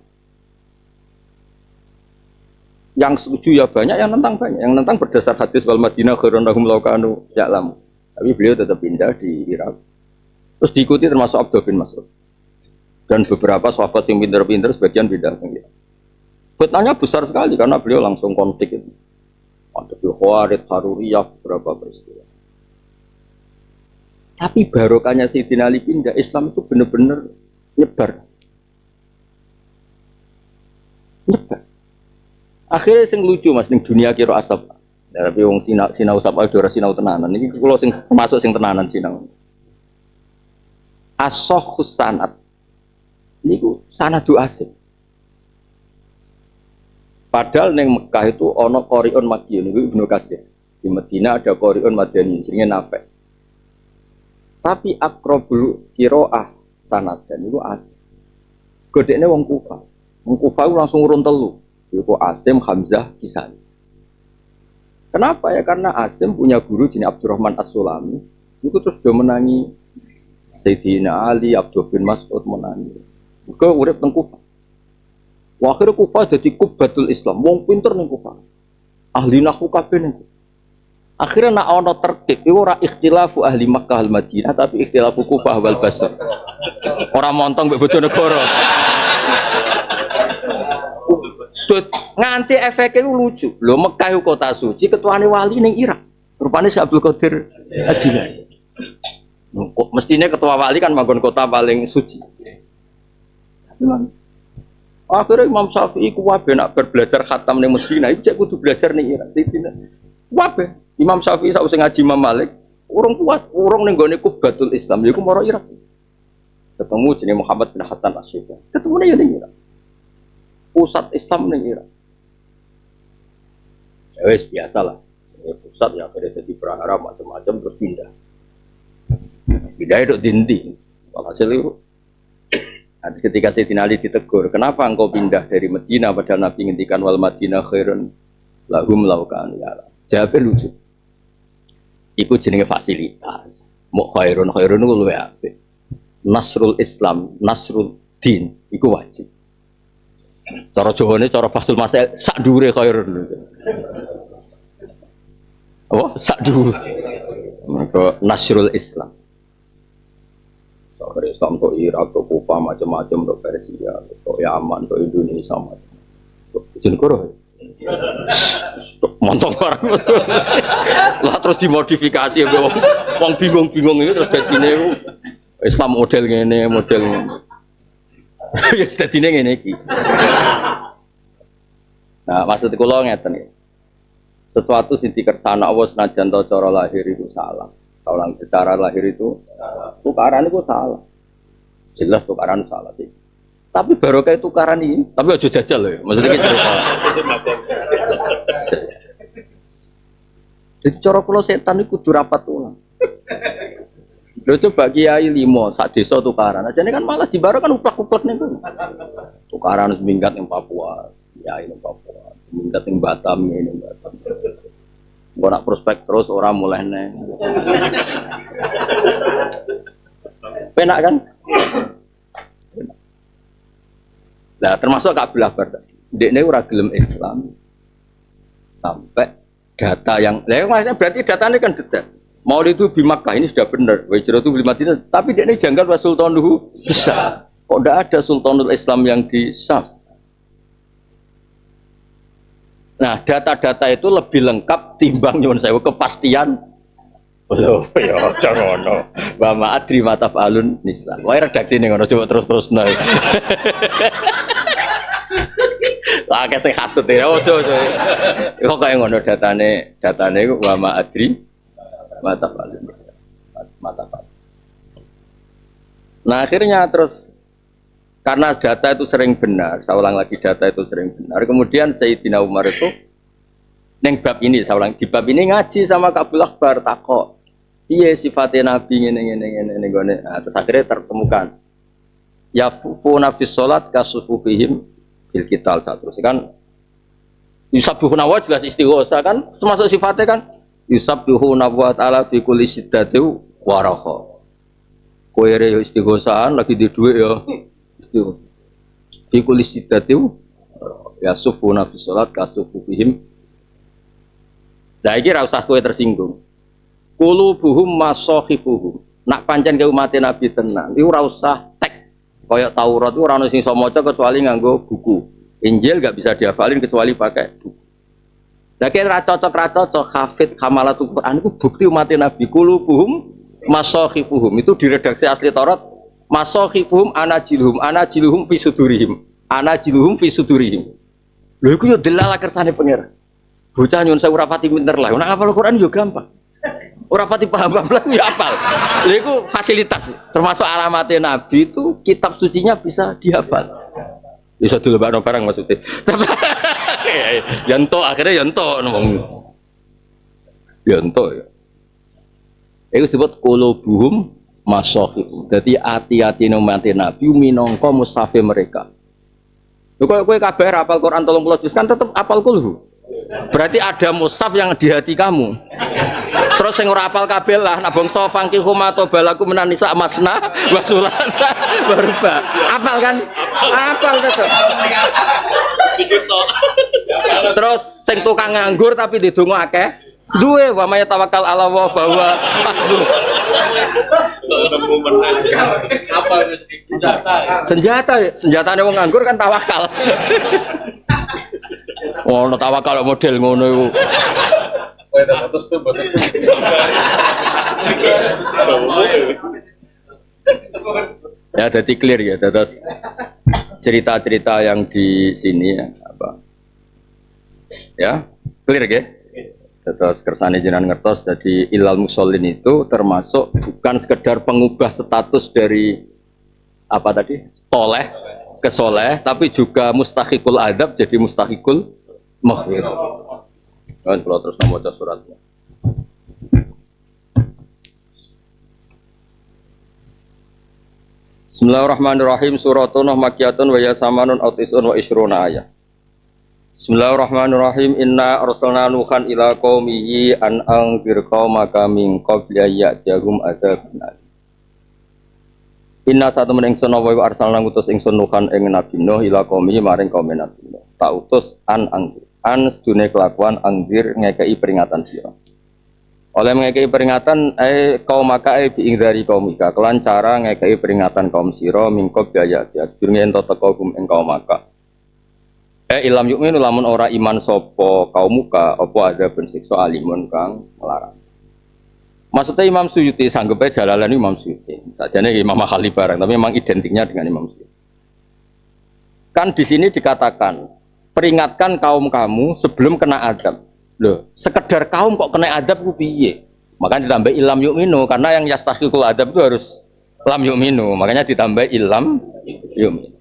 Yang setuju ya banyak, yang nentang banyak. Yang nentang berdasar hadis wal Madinah khairun lahum law kanu ya'lamun. Tapi beliau tetap pindah di Irak. Terus diikuti termasuk Abdullah bin Mas'ud. Dan beberapa sahabat yang pinter-pinter sebagian pindah ke Irak. Fitnahnya besar sekali karena beliau langsung konflik itu. Ada Khawarij, Haruriyah, beberapa peristiwa. Tapi barokahnya Sayyidina Ali pindah, Islam itu benar-benar nyebar. Nyebar. Akhirnya sing lucu Mas ning dunia kira asap. Ya, tapi wong sinau sapa ora sinau tenanan. Iki kula sing termasuk sing tenanan sinau. As-sahhus sanad. Niku sanadu asik. Padahal neng Mekah itu ono qori'un Madiyun niku Ibnu Katsir. Di Madinah ada qori'un Madani jenenge Nafi'. Tapi akrabul qiraah sanad dan niku asik. Godekne wong Kufah. Wong Kufah langsung urun telu. Iku Asim, Hamzah, Kisani. Kenapa ya? Karena Asim punya guru jenis Abdurrahman As-Sulami. Itu terus dia menangi Sayyidina Ali, Abdul bin Mas'ud menangi. Mereka urip teng Kufah. Akhirnya Kufah jadi Kubatul Islam. Wong pinter ning Kufah. Ahli nahwu kabeh ning. Akhirnya nak ana tertib, iku ora ikhtilafu ahli Makkah al Madinah, tapi ikhtilafu Kufah wal Basra. Ora montong mbek Bojonegoro. Nganti efeknya lucu. Lho Mekah itu kota suci, ketuane wali ning Irak. Rupane si Abdul Qadir Al-Jilani. Kok mestinya ketua wali kan manggon kota paling suci. Akhirnya Imam Syafi'i kuwabe nak belajar khatam ning Madinah, iku cek kudu belajar ning Irak. Kuwabe. Imam Syafi'i sak usah ngaji Imam Malik, urung puas, urung ning gone Kubatul Islam, iku maro Irak. Ketemu jenenge Muhammad bin Hasan Asy-Syaibani. Ketemune ya ning Irak. Pusat Islam ning Irak. Ya wis biasalah. Pusat ya akhirnya jadi prahara macam-macam terus pindah. Pindah itu dinti. Walhasil itu ketika Sayyidina Ali ditegur, kenapa engkau pindah dari Madinah padahal Nabi ngendikan wal Madinah khairun lahum laukan ya. Jawabnya lucu. Iku jenenge fasilitas. Mau khairun itu luwih apik. Nasrul Islam, nasrul din iku wajib. Cara Jawane, cara Fasul Masail, sak dhuwure khairun. Oh, sak dhuwur. Maka nasrul Islam. Soal Islam ke Irak, ke Kufah, macam-macam, ke Persia, ke Yaman, ke Indonesia, macam-macam. Jenegoro. Montong orang. Lah terus dimodifikasi, wong bingung-bingung itu terus dadine Islam model ngene, model ngene. Ya dadine ngene iki. Nah, maksud kula ngeten iki. Sesuatu sing dikersana Allah senajan to cara lahir itu salah. Kalau secara lahir itu tukaran itu salah. Jelas tukaran salah sih. Tapi barokah tukaran ini, tapi aja jajal loh. Maksudnya gitu. Jadi cara kula setan itu kudu rapat ulang. Lho coba kiai 5 sak desa tukaran. Ajane kan malah di baro kan uplak-uplak niku. Tukaran minggat ning Papua, kiai ning Papua, minggat ning Batam ngene Batam. Engko nak prospek terus ora mulai neng. Penak kan? Nah, termasuk Ka'bul Ahbar. Ndekne ora gelem Islam sampai data yang maksudnya berarti datanya kan detail. Maulid itu di Makkah ini sudah benar, Hijrah itu di Madinah, tapi dia ini janggal was Sultanuhu bisa. Kok tidak ada Sultanul Islam yang di Syam? Nah, data-data itu lebih lengkap timbang nyuwun sewu kepastian. Loh, ya jangono. Wa ma adri mata alun nisa. Wae redaksi ning ngono coba terus-terus nae. Lah akeh sing hasud ya ojo. Kok kaya ngono datane iku wa ma adri mata alun nisa. Mata. Nah, akhirnya terus karena data itu sering benar, saya ulang lagi data itu sering benar. Kemudian Sayyidina Umar itu neng bab ini, saya ulang di bab ini ngaji sama Ka'bul Ahbar takok. Iya sifatnya Nabi ngene. Nah, terus akhirnya tertemukan. Ya funa fi sholat kasufufihim fil qital terus kan. Yusabbihuna wa jelas istighosa kan termasuk sifatnya kan. Yusabbihuna wa ta'ala fi kulli siddati wa raha. Kowe re istighosaan lagi di dhuwit ya. Fi kulli siddati ya sufuna fi sholat kasufufihim. Lah iki ra usah kowe tersinggung. Qulubuhum masakhifuhum. Nak pancen ke umat Nabi tenan, iku ora usah tek. Kaya Taurat iku ora ono sing iso maca kecuali nganggo buku. Injil enggak bisa dihafalin kecuali pakai buku. Lah kira ra cocok hafid hamalatul Quran iku bukti umat Nabi qulubuhum masakhifuhum itu di redaksi asli Taurat masakhifuhum anajiluhum fi sudurihim. Lho iku yo delala kersane pangeran. Bocah nyun saya ora pati pinter lah. Nek hafal Quran yo gampang. Ora pati paham lah yo hafal. Lha iku fasilitas termasuk alamatnya Nabi itu kitab sucinya bisa dihafal. Bisa dilebakno barang maksudnya. Yanto akhirnya yanto ngomong. Yanto ya. Itu disebut qulubuhum masakhifum. Jadi hati-hati umat Nabi minangka mushaf mereka. Lho kowe kabeh hafal Quran 30 juz kan tetep hafal kulhu. Berarti ada mushaf yang di hati kamu. Terus sing ora hafal kabeh lah nak bangsa fangki humato balaku menanisa masna wa sulasa barba. Hafal kan? Hafal tetep. Terus sing tukang nganggur tapi didonga akeh. Duwe wa may tawakkal ala wa bahwa hasbuh. Apa senjatane wong nganggur kan tawakal. Ono tawakal model ngono iku. Ya jadi clear ya terus cerita-cerita yang di sini ya apa? Ya, clear ya? Terus kersane jenengan ngertos jadi ilal musallin itu termasuk bukan sekedar pengubah status dari apa tadi soleh ke soleh, tapi juga mustahikul adab jadi mustahikul maghfir. Kan kalau terus membaca suratnya. Bismillahirrahmanirrahim. Suratun makkiyatun wa yasamanun autisun wa isruna ayat. Bismillahirrahmanirrahim. Inna arsalna nuhan ila qaumihi an anzir qaumaka min qabli ya'tiyahum adzabun alim. Inna satu meneng sono wa arsalna ngutus ingsun nuhan ing nabi Nuh ila qaumihi maring kaum nabi Nuh. Tak utus an anzir. An sedune kelakuan anzir ngekei peringatan sira. Oleh ngekei peringatan qaumaka bi ingdari qaumika. Kelan cara ngekei peringatan kaum sira min qabli ya'tiyah sedurunge ento teka kum ing qaumaka. Ilam yu'minu lamun ora iman sapa kaum muka apa ada bensiksa alimun kang melarang. Maksudnya Imam Suyuti sanggepe jalalan Imam Suyuti. Sajane Imam Makhali barang tapi memang identiknya dengan Imam Suyuti. Kan di sini dikatakan peringatkan kaum kamu sebelum kena adab. Loh, sekedar kaum kok kena adab ku piye? Makanya ditambah ilam yu'minu karena yang yastahiqul adab itu harus lam yu'minu. Makanya ditambah ilam yu'minu.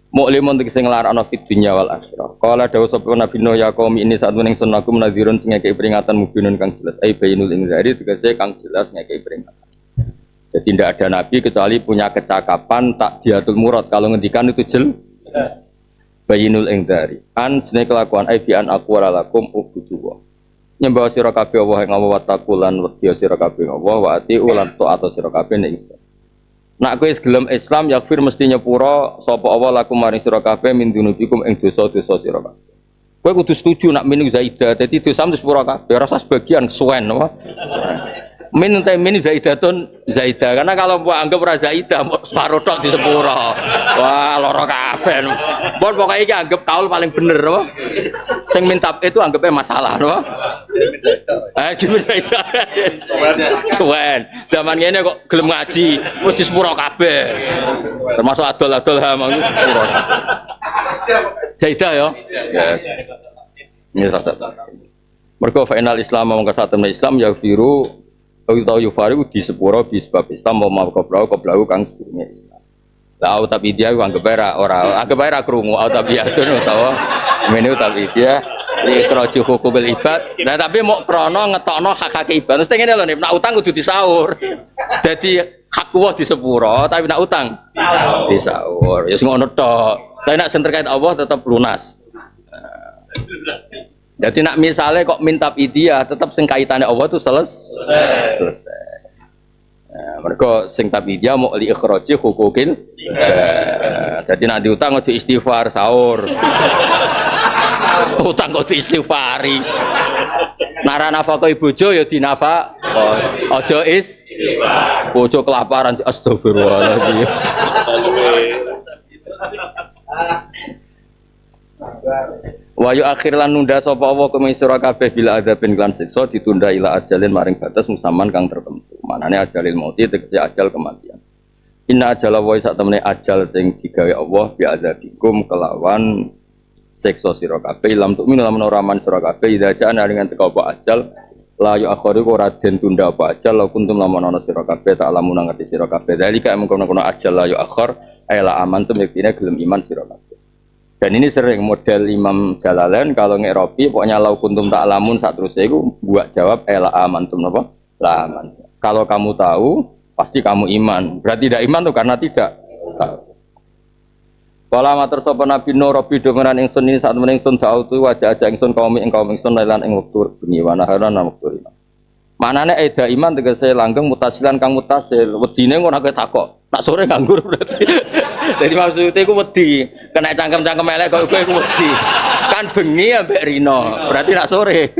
Mu'limun tegese nglarakno fid dunya wal akhirah. Qala dawu sapa Nabi Nuh ya qaumi ini saat mening sunnakum nadhirun sing ngekeki peringatan mubinun kang jelas. Ai bainul ingzari tegese kang jelas ngekeki peringatan. Jadi tidak ada nabi kecuali punya kecakapan takdiyatul murad kalau ngendikan itu jelas. Bainul ingzari. An sene kelakuan ai bi an aqwala lakum ubudu. Nyembah sira kabeh Allah ing Allah wa taqulan wedya sira kabeh Allah wa ati ulan taat sira kabeh ning nak kowe gelem Islam yakfir mesti nyepura sapa Allah lakum maring sira kabeh min dunubikum ing dosa-dosa sira kabeh. Kowe kudu setuju nak minu zaidah, dadi dosa mesti sepura kabeh, rasa sebagian suwen apa. Min zaidatun zaidah karena kalau mbok anggap ora zaidah mbok separo tok di sepura. Wah, lara kabeh. Mbok pokoke iki anggap kaul paling bener apa. Sing minta itu anggapnya masalah apa. Gimana zaidah. Suwen. Zaman ngene kok gelem ngaji, wis di sepura kabeh. Termasuk adol-adol ha mang sepura. Zaidah ya. Ini rasa. Mergo final Islam mongko satemene Islam ya biru atau yufariu di sepuro di sebab Islam mau koblau kang sedurunge Islam. Lah tapi dia anggap ora krungu tapi adun utawa mene tapi dia ikroju hukumul ibad. Nah tapi mau krono ngetokno hak-hak ibad. Mesti ngene lho nek nak utang kudu disaur. Dadi hak Allah di sepuro tapi nak utang disaur. Ya sing ngono tok. Tapi nak sing terkait Allah tetap lunas. Jadi nak misalnya kok minta idea tetap sing kaitane Allah itu selesai. Mereka sing idea mau li ikhraji hukukil. Jadi nak diutang aja istighfar sahur. Utang kok istighfari. Nara nafakoi bojo ya dinafa. Aja istighfar. Bojo kelaparan astagfirullahaladzim. Wa yu akhir lan nunda sapa Allah kum sira kabeh bila adzabin lan siksa ditunda ila ajalin maring batas musaman kang tertentu. Manane ajalil mauti tegese ajal kematian. Inna ajala wa sak temene ajal sing digawe Allah bi adzabikum kelawan siksa sira kabeh lam tukminu lamun ora man sira kabeh ida jana dengan teka apa ajal la yu akhiru ora den tunda apa ajal la kuntum lamun ana sira kabeh tak lamun ngerti sira kabeh dalika mengkono-kono ajal la yu akhir aila amantum yaktine gelem iman sira kabeh. Dan ini sering model Imam Jalalain kalau ngeropi pokoknya lau kuntum tak lamun saat terus itu buat jawab la amantum apa? La aman. Kalau kamu tahu pasti kamu iman. Berarti tidak iman tuh karena tidak tahu. Kala matur sapa Nabi Nuh Rabbi dongeran ingsun ini saat mening ingsun ta'utu wajah aja ingsun kaum ingsun lan ing wektu bengi wa naharan wektu rina. Manane eda iman tegese langgeng mutasilan kang mutasil. Wedine ngono akeh takok. Nak sore nganggur berarti. Jadi maksudnya iku wedi. Kena cangkem-cangkem elek kok kowe wedi. Kan bengi ambek rina. Berarti nak sore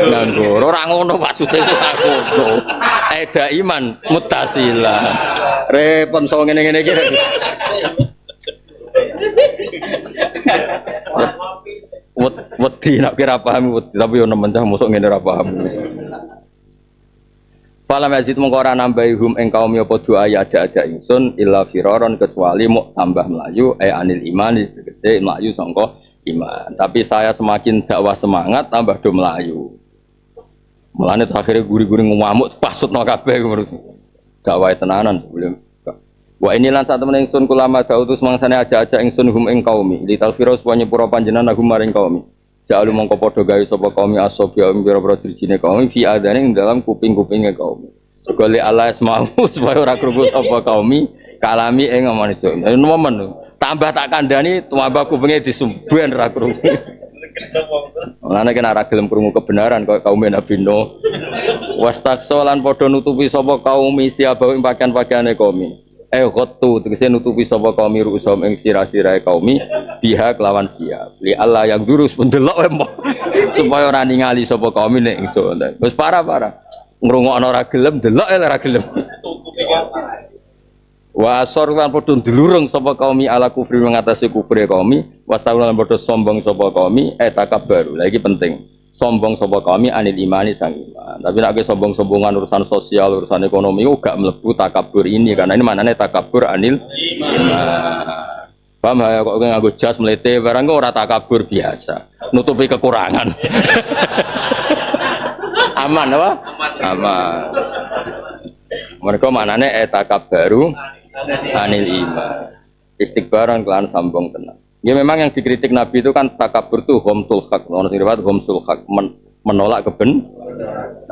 nganggur. Ora ngono maksudnya iku aku. Eda iman mutasilan. Repot so ngene-ngene iki. Wedi nak kira paham wedi tapi yo nemen cah mosok ngene ora paham. Falam yazid mongko ora nambahi hum ing kaum ya padha aja-aja ingsun illa firaron kecuali mau tambah melayu anil iman tegese melayu sangka iman. Tapi saya semakin dakwah semangat tambah do melayu. Mulane akhire guri-guri ngamuk pasutno kabeh menurut. Dakwah tenanan sebelum wa inilan sak temen ingsun kulama dautus mangsane aja-aja ingsun hum ing kaumi lital firus wa nyepura panjenengan hum maring kaumi. Jalu mongko padha gawe sapa kaum asobya ing pira-pira drijine kaum fi adane ing dalam kuping-kupinge kaum. Segole Allah mau supaya ora krungu sapa kaum kalami ing omone itu. Momen tambah tak kandhani tambah kupinge disumben ora krungu. Mulane kena ora gelem krungu kebenaran kaya kaum Nabi Nuh. Wastakso lan padha nutupi sapa kaum siapa ing pakaian-pakaiane kaum. Ghottu tegese nutupi sapa kaum ru'usum ing sira-sirae kaum biha kelawan siap li Allah yang durus pendelok supaya ora ningali sapa kaum nek ingsun wis parah-parah ngrungokno ora gelem delok ora gelem wa asor lan padha ndlurung sapa kaum ala kufri mengatasi kufre kaum wastaulan padha sombong sapa kaum takabbaru lha iki penting sombong sapa kaum anil imani sang iman. Tapi nek sombong-sombongan urusan sosial, urusan ekonomi kok gak mlebu takabur ini karena ini manane takabur anil iman. Paham ya kok nganggo jas mlete barang kok ora takabur biasa. Nutupi kekurangan. Aman apa? Aman. Mereka manane takabbaru anil iman. Istikbaran kelan sombong tenan. Ya memang yang dikritik Nabi itu kan takabur tuh ghamtul haq, ono sing riwayat ghamsul haq menolak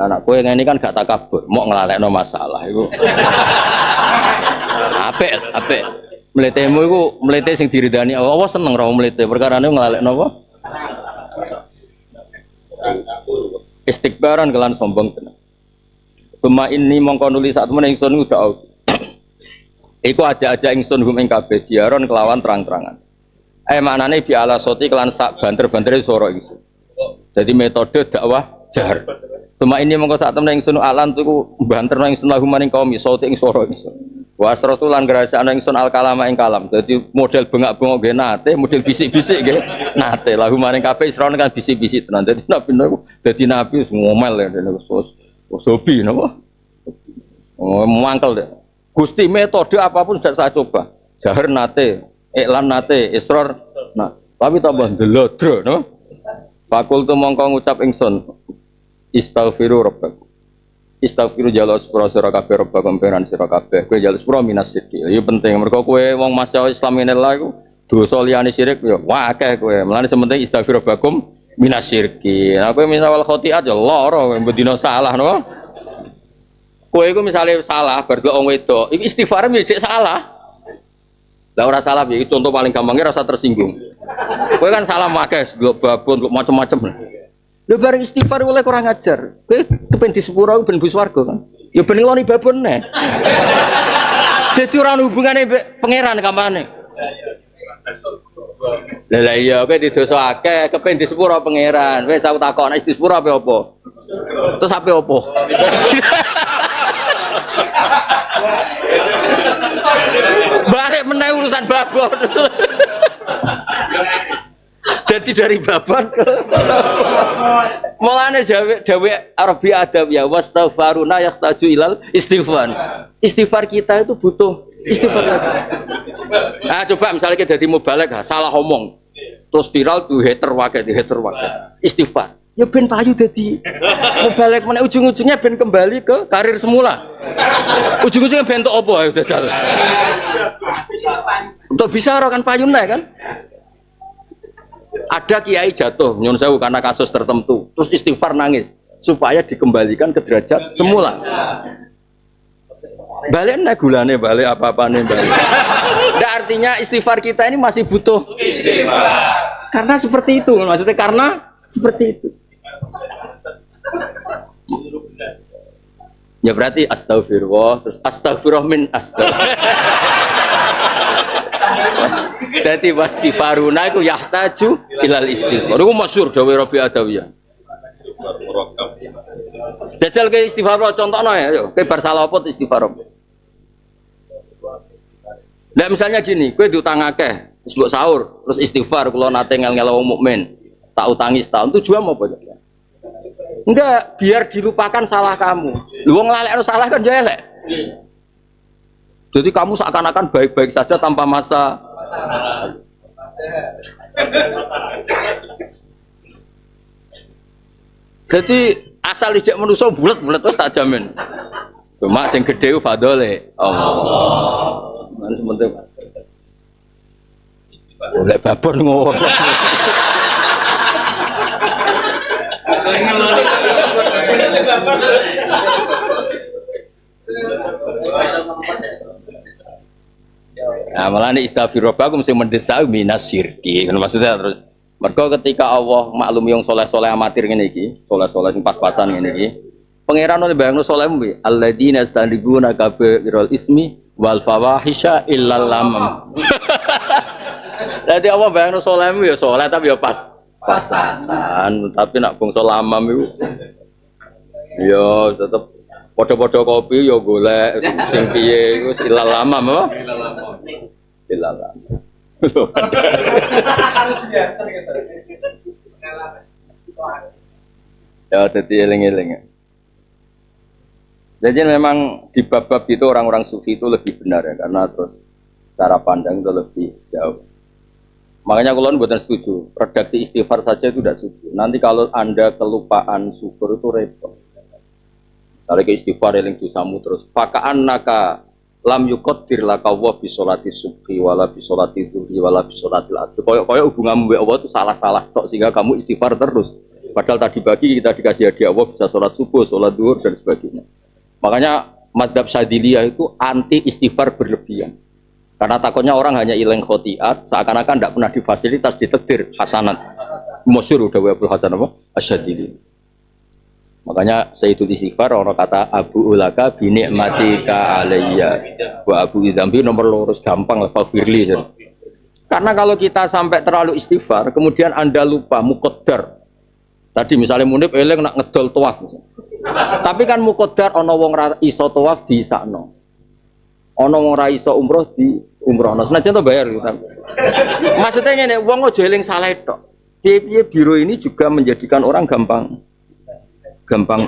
anak kowe ngene kan gak takabur, mau nglalekno masalah iku. Apik. Mletemu iku mlete sing diridani Allah seneng ra mlete, perkarane nglalekno apa? Istikbaran kelan sombong tenan. Cuma ini mongko nulis sak temen ingsun udah iku aja-aja ingsun hum ing kabeh jiaron kelawan terang-terangan. Maknane bi ala soti kelan sak banter-bantere swara ingsun. Jadi metode dakwah jahar. Cuma ini mongko sak temen ingsun alan tuku banterno ingsun lahu maring kaum soti ing swara ingsun. Wa asratu lan grasakno ingsun al kalama ing kalam. Dadi model bengak-bengok nggih nate, model bisik-bisik nggih nate. Lahu maring kabeh isra kan bisik-bisik tenan. Dadi nabi niku dadi nabi ngomel ya dene hobi napa? Oh, mangkel deh. Gusti metode apapun sudah saya coba. Jahar nate, iklan nate, isror. Nah, tapi tambah ndelodro, no? Fakul tu mongko ngucap ingsun. Istaghfiru rabbakum. Istaghfiru jalus sepura sira kabeh rabbakum pengiran sira kabeh. Kowe jalus sepura minas sidqi. Iki penting mergo kowe wong masya Islam ngene lha iku dosa liyane syirik ya wah akeh kowe. Mulane sementing istaghfiru rabbakum minas syirki. Nah kowe minawal khotiat ya lara mbedina salah, no? Kowe iku misale salah bar delok wong wedok, iki istighfar ya cek salah. Lah ora salah iki contoh paling gampangnya rasa tersinggung. Kowe kan salah akeh delok babon kok macam-macam. Lho bareng istighfar oleh kurang ajar. Kowe kepen di sepuro ben bus warga kan. Ya ben ngloni babon neh. Dadi ora ono hubungane mbek pangeran kampane. Lah iya kowe di dosa akeh kepen di sepuro pangeran. Wis aku takon nek di sepuro apa? Terus apa? Balik meneh urusan babon. Jadi dari baban ke mulane dawe Arabi adab ya wastaghfaruna yahtaju ilal istighfar. Istighfar kita itu butuh istighfar. Nah, coba misalnya kita jadi mubalek salah omong. Terus viral tuh hater wae. Istighfar. Ya ben payu dadi mubalek meneh ujung-ujungnya ben kembali ke karir semula. Ujung-ujungnya ben tok apa ya jajal. Untuk bisa kan payune kan. Ada kiai jatuh nyun sewu karena kasus tertentu, terus istighfar nangis supaya dikembalikan ke derajat semula. Balik nek gulane balik apa-apane balik. Nah, artinya istighfar kita ini masih butuh istighfar. Karena seperti itu, maksudnya karena seperti itu. Ya berarti astagfirullah, terus astagfirullah min Jadi wastighfaruna iku yahtaju ilal istighfar. Iku masyhur dawuh Rabi Adawiyah. Jajal ke istighfar contohno ya, yo. Kowe bar salah apa istighfar. Nah misalnya gini, kowe diutang akeh, terus mbok sahur, terus istighfar kula nate ngel-ngel wong mukmin. Tak utangi setahun tujuan apa ya? Enggak, biar dilupakan salah kamu. Lu wong lalekno salah kan ya elek. Jadi kamu seakan-akan baik-baik saja tanpa masa. Jadi asal ijek manusa bulet-bulet wis tak jamin. Cuma sing gedhe ku fadhole Allah. Man sementing. Oleh babon ngono. Nah, malah nih istighfirullah mesti mendesak minas syirki. Maksudnya terus mergo ketika Allah maklum yang soleh-soleh amatir ngene iki, soleh-soleh sing pas-pasan ngene iki. Pangeran oleh bayangno soleh mbi alladzina yastandiguna kabirul ismi wal fawahisha illal lamam. Jadi Allah bayangno soleh mbi ya soleh tapi ya pas-pasan, tapi nak bangsa lamam iku ya tetep padha-padha kopi ya golek sing piye iku illal lamam apa? Illal lamam. Ya dadi eling-eling. Jadi memang di bab-bab itu orang-orang sufi itu lebih benar ya karena terus cara pandang itu lebih jauh. Makanya kalau buatan setuju, redaksi istighfar saja itu tidak setuju. Nanti kalau Anda kelupaan syukur itu repot. Kalau ke istighfar eling dosamu terus, fakaan naka lam yuqaddir laka wa bi sholati subhi wala bi sholati dzuhri wala bi sholatil asr. Koyo hubunganmu dengan Allah itu salah-salah tok sehingga kamu istighfar terus. Padahal tadi pagi kita dikasih hadiah Allah bisa sholat subuh, sholat zuhur dan sebagainya. Makanya mazhab Syadziliyah itu anti istighfar berlebihan. Karena takutnya orang hanya ilang khotiat, seakan-akan tidak pernah difasilitas ditakdir hasanat. Masyhur udah Abu Hasan apa? Asy-Syadzili. Makanya Sayyidul Istighfar orang kata Abu Ulaka bi ni'matika alayya wa Abu Idzambi nomor lurus gampang lah firli. Karena kalau kita sampai terlalu istighfar, kemudian Anda lupa muqaddar. Tadi misalnya Munib eling nak ngedol tawaf. Tapi kan muqaddar ana wong ra iso tawaf disakno. Ana wong ra iso umroh di umrohno. Senajan to bayar gitu. Maksudnya ngene, wong aja eling salah tok. Piye-piye biro ini juga menjadikan orang gampang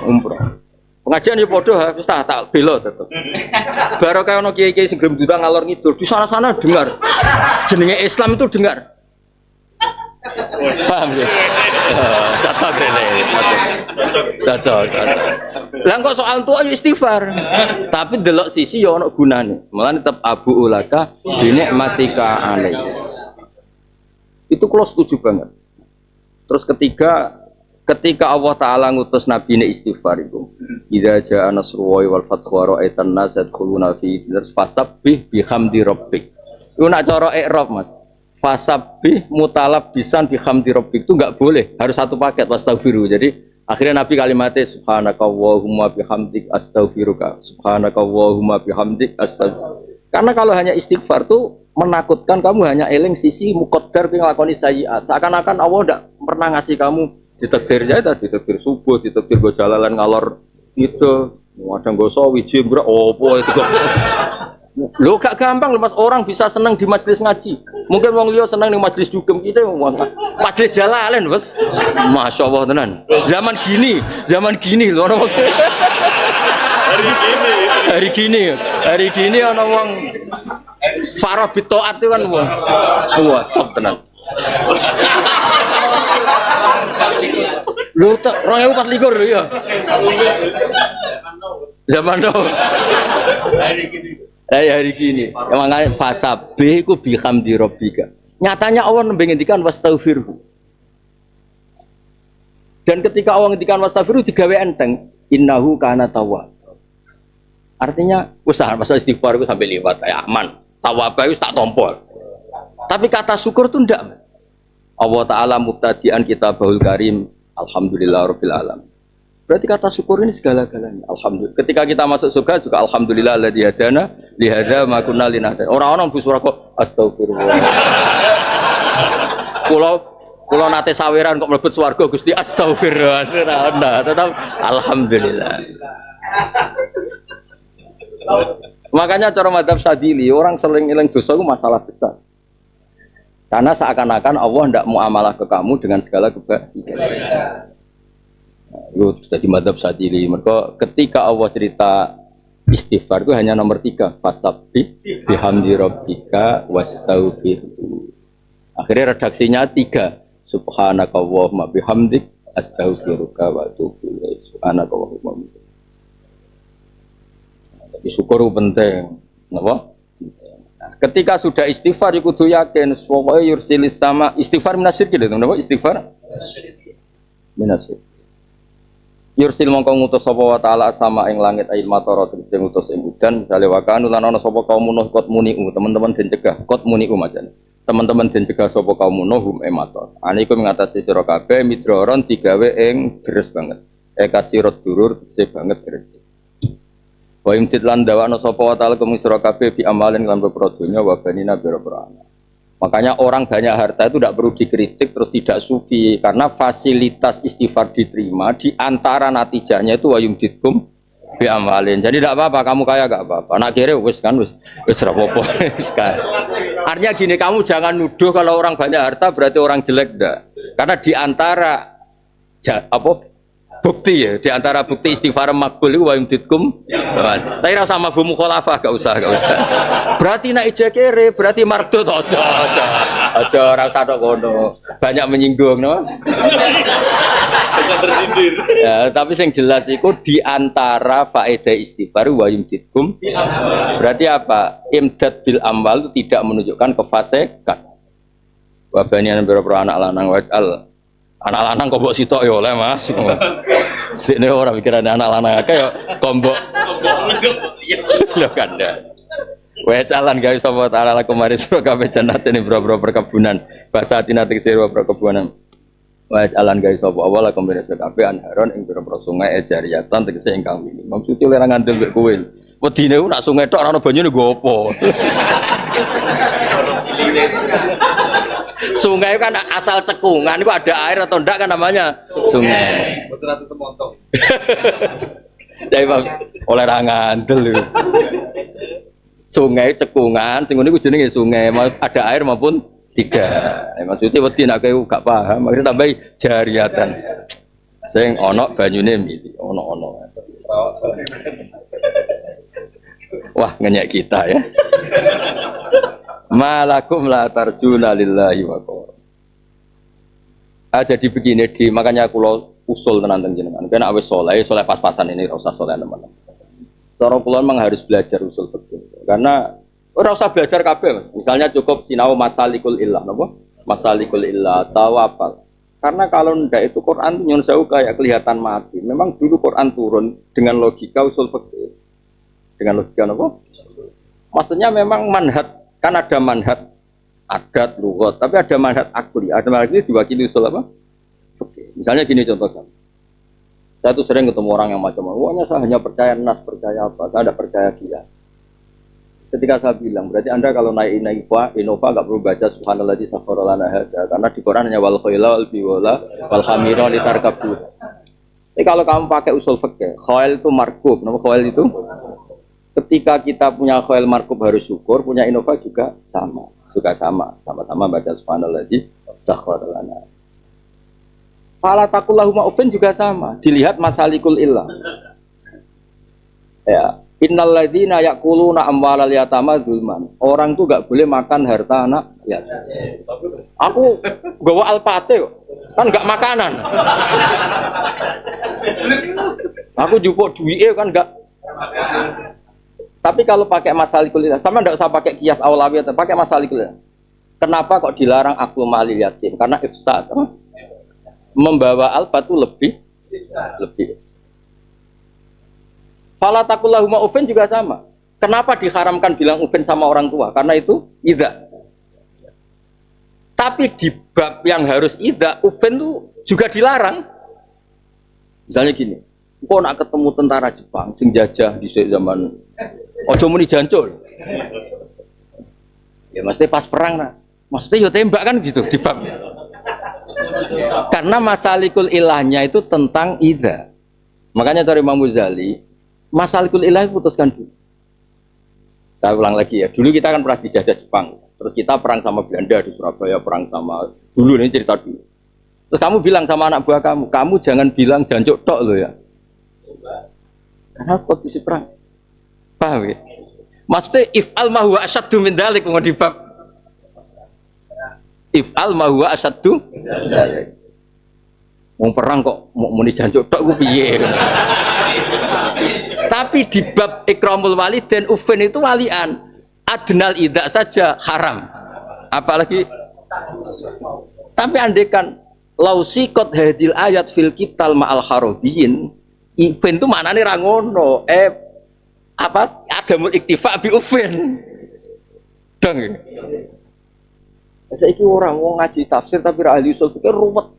umroh. Pengajian ya padha wis tak bela tetep. Baru kaya ono kiai-kiai sing gelem ndang ngalor ngidul, di sana-sana dengar. Jenenge Islam itu dengar. Paham ya? Cocok rene. Cocok. Lah kok soal tua ya istighfar. Tapi delok sisi ya ono gunane. Mulane tetep Abu Ulaka bi ni'matika alayya. Itu kalau setuju banget. Terus ketika Allah Ta'ala ngutus Nabi ini istighfar itu idza jaa nasrullahi wal fathu wa ra'aitan nas yadkhuluna fi fasabbih bihamdi rabbik. Itu nak cara i'rab Mas. Fasabbih mutalabbisan bihamdi rabbik itu enggak boleh, harus satu paket wastaghfiru. Jadi akhirnya Nabi kalimatnya subhanakallahumma bihamdik astaghfiruka. Subhanakallahumma bihamdik astaghfiruka. Karena kalau hanya istighfar tuh menakutkan kamu hanya eling sisi muqaddar ki nglakoni sayiat. Seakan-akan Allah enggak pernah ngasih kamu ditakdir aja, ditakdir subuh, ditakdir go jalalan ngalor itu, kadang go sawi jembra opo itu kok. Lo gak gampang loh Mas, orang bisa senang di majelis ngaji. Mungkin wong liya senang di majelis dugem, kita majelis jalalen, Mas. Masya Allah tenan. Zaman gini loh orang. Hari gini ana wong farah bitoat itu kan wah top tenan. Lu tak 2024 lho ya. Zaman now. Hari gini. Makanya fasabbih ku bihamdi rabbika. Nyatanya Allah nembe ngendikan wastaghfirhu. Dan ketika Allah ngendikan wastaghfirhu digawe enteng, innahu kana tawwab. Artinya usaha masalah istighfar itu sampai lewat kayak aman. Tawwab itu tak tompol. Tapi kata syukur itu enggak. Allah Ta'ala mubtadi'an kitabahul karim. Alhamdulillah rabbil alamin. Berarti kata syukur ini segala-galanya. Alhamdulillah. Ketika kita masuk surga juga alhamdulillah alladzi hadana li hadza ma kunna linahtadiya. Orang-orang busura kok astagfirullah. Kula nate saweran kok mlebet swarga Gusti astagfirullah. Nah, tetap alhamdulillah. Makanya cara madzhab Sadili orang seling-eling dosa itu masalah besar. Karena seakan-akan Allah tidak muamalah ke kamu dengan segala kebaikan. Itu sudah di madzhab Sadili. Mereka ketika Allah cerita istighfar itu hanya nomor 3. Fasabbih bihamdi rabbika wastaghfirhu. Akhirnya redaksinya 3. Subhanakallahumma bihamdik astaghfiruka wa atubu ilaik. Subhanakallahumma bihamdik. Tapi syukur penting. Kenapa? Nah, ketika sudah istighfar kudu yakin pokoknya yursilis sama istighfar minasir gitu teman-teman istighfar minasir yursil mongko ngutus sapa wa taala sama ing langit ail matara sing ngutus ing udan misale wa kanu lan ana sapa kaum nuh kot muniu teman-teman den cegah kot muniu majan teman-teman den cegah sapa kaum nuh hum emator aniku ngatasi sira kabeh midroron digawe ing deres banget kasirot durur se banget deres. Wa imtid lan dawana sapa wa ta'ala kumisra kabeh bi amalin lan beprodonya wa banina biro-biro anak. Makanya orang banyak harta itu tidak perlu dikritik terus tidak sufi karena fasilitas istighfar diterima di antara natijahnya itu wa yumditkum bi amalin. Jadi tidak apa-apa kamu kaya enggak apa-apa. Anak kere wis kan wis rapopo. Artinya gini kamu jangan nuduh kalau orang banyak harta berarti orang jelek enggak. Karena di antara bukti ya, di antara bukti istighfar makbul itu wa yumditkum. Tapi rasa mafhum mukhalafah gak usah. Berarti nek ije kere, berarti mardut aja. Aja ora usah tok kono. Banyak menyinggung no. Tersindir. Ya, tapi yang jelas itu di antara faedah istighfar wa yumditkum. Berarti apa? Imdad bil amwal itu tidak menunjukkan kefasikan. Wa baniyan biro anak lanang wajal. Anak lanang kok mbok sitok ya oleh Mas. Sine ora pikirane anak lanang akeh ya kombok. Lho kanda. Wa jalan gawe sapa taala lakum maris kabeh jannat ini boro-boro perkebunan. Basa tina tegese perkebunan. Wa jalan gawe sapa awal lakum maris kabeh anharon ing boro-boro sungai ejariatan tegese ingkang wingi. Maksud ora ngandel mek kowe. Wedine ku nak sungai tok ora ana banyune nggo apa. Sungai kan asal cekungan itu ada air atau enggak kan namanya sungai. Betul atau temontong. Jadi bang oleh ngandel itu. Sungai cekungan, sing niku jenenge sungai, ada air maupun tidak. Maksudnya wedi nek kowe gak paham, maksudnya tambah jariatan. Sing ana banyune mili, ono. Wah, ngenyek kita ya. Malakum la tarjuna lillahi wa qawm. Jadi begini makanya kula usul tenan jenengan. Kena wis saleh pas-pasan ini ora usah saleh teman-teman. Cara kula memang harus belajar usul fikih. Karena ora usah belajar kabeh, Mas. Misalnya cukup sinau masalikul illah, napa? Masalikul illah tawafal. Karena kalau ndak itu Quran nyun sewu kayak kelihatan mati. Memang dulu Quran turun dengan logika usul fikih. Dengan logika napa? Maksudnya memang manhaj. Kan ada manhaj adat, lughat, tapi ada manhaj akli. Ada manhaj ini diwakili usul apa? Oke. Misalnya gini contohnya. Saya tuh sering ketemu orang yang macam-macam. Wahnya saya hanya percaya nas, percaya apa? Saya tidak percaya dia. Ketika saya bilang, berarti Anda kalau naik Innova nggak perlu baca subhanalladzi sakhkhara lana hadza karena di Quran hanya wal khayla wal biwala wal hamira litarkabu. Jadi kalau kamu pakai usul fikih, khail itu markub, nama khail itu Ketika kita punya khail markub harus syukur, punya Innova juga sama. Sama-sama baca subhanalladzi sakhkhara lana. Fala taqullahuma uffin juga sama. Dilihat masalikul illah. Ya, innal ladzina yaquluna amwalal yatama zulman. Orang tuh enggak boleh makan harta anak yatim. Aku gawa alpate kok. Kan enggak makanan. Aku jupuk duwike kan enggak. Tapi kalau pakai masalikul illah, sama enggak usah pakai kias awlawiyah, pakai masalikul illah. Kenapa kok dilarang aklu malil yatim? Karena ifsad. Membawa alfa itu lebih. Fala taqullahuma uffin juga sama. Kenapa diharamkan bilang uffin sama orang tua? Karena itu idza. Tapi di bab yang harus idza, uffin itu juga dilarang. Misalnya gini, kok nak ketemu tentara Jepang sing jajah di zaman ojo muni jancul. Ya mesti pas perang nah. Maksudnya yo tembak kan gitu di bab. Karena masalikul ilahnya itu tentang idza. Makanya dari Imam Ghazali, masalikul ilah putuskan dulu. Saya ulang lagi ya. Dulu kita kan pernah dijajah Jepang. Terus kita perang sama Belanda di Surabaya, perang sama dulu ini cerita dulu. Terus kamu bilang sama anak buah kamu jangan bilang jancuk tok lo ya. Karena kondisi perang. Paham ya? Maksudnya if'al ma huwa asyaddu min dzalik mau di bab if'al ma huwa asyaddu min dzalik. Mau perang kok mau muni jancuk tok ku piye? Tapi di bab ikramul walidain uffin itu walian. Adnal idza saja haram. Apalagi tapi andekan lausikot hadil ayat fil kital ma'al harabiyin uffin itu maknane ra ngono. Apa adamul iktifa bi uffin. Dong. Saiki orang wong ngaji tafsir tapi ra ahli usul fikih ruwet.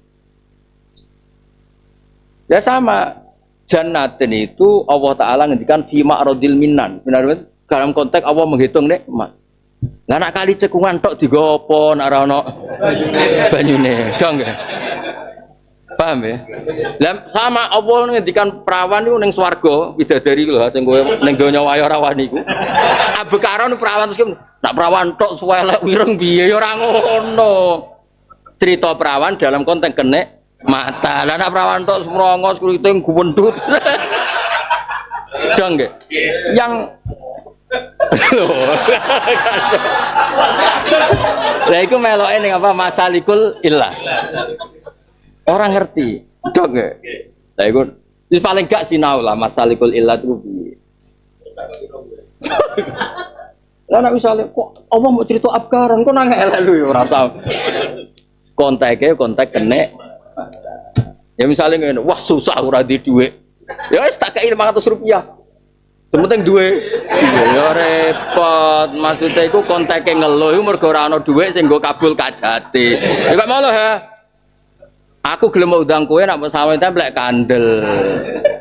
Ya sama. Jannatin itu Allah Ta'ala ngendikan fima rodil minan. Benar-benar dalam konteks Allah menghitung nikmat. Lah nak kali cekungan tok digopo nak ora ono banyune. Dong ya. Paham ya? Lah sama Allah ngendikan perawan niku ning swarga bidadari lho sing kowe ning donya wae ora wani iku. Abekaron perawan terus nak perawan tok suwelek wireng piye ya ora ngono. Cerita perawan dalam konteks kenek mata. Lah nak perawan tok semrongos kuriting guwendut. Dong nggih. Yang lah iku meloke ning apa masalikul illah. Orang ngerti. Dong nggih. Lah iku wis paling gak sinau lah masalikul illah itu piye. Lah nek misale kok apa mau cerita abkaran kok nang elek lho ora tau. Konteke kontek kenek. Ya misalnya ngene, wah susah ora di dhuwit. Ya wis tak kei Rp500. Sementing duwe. Ya repot. Maksudnya iku konteke ngeluh iku mergo ora ana dhuwit sing nggo kabul kajate. Ya kok malah ha. Aku gelem undang kowe nek sawe templek kandel.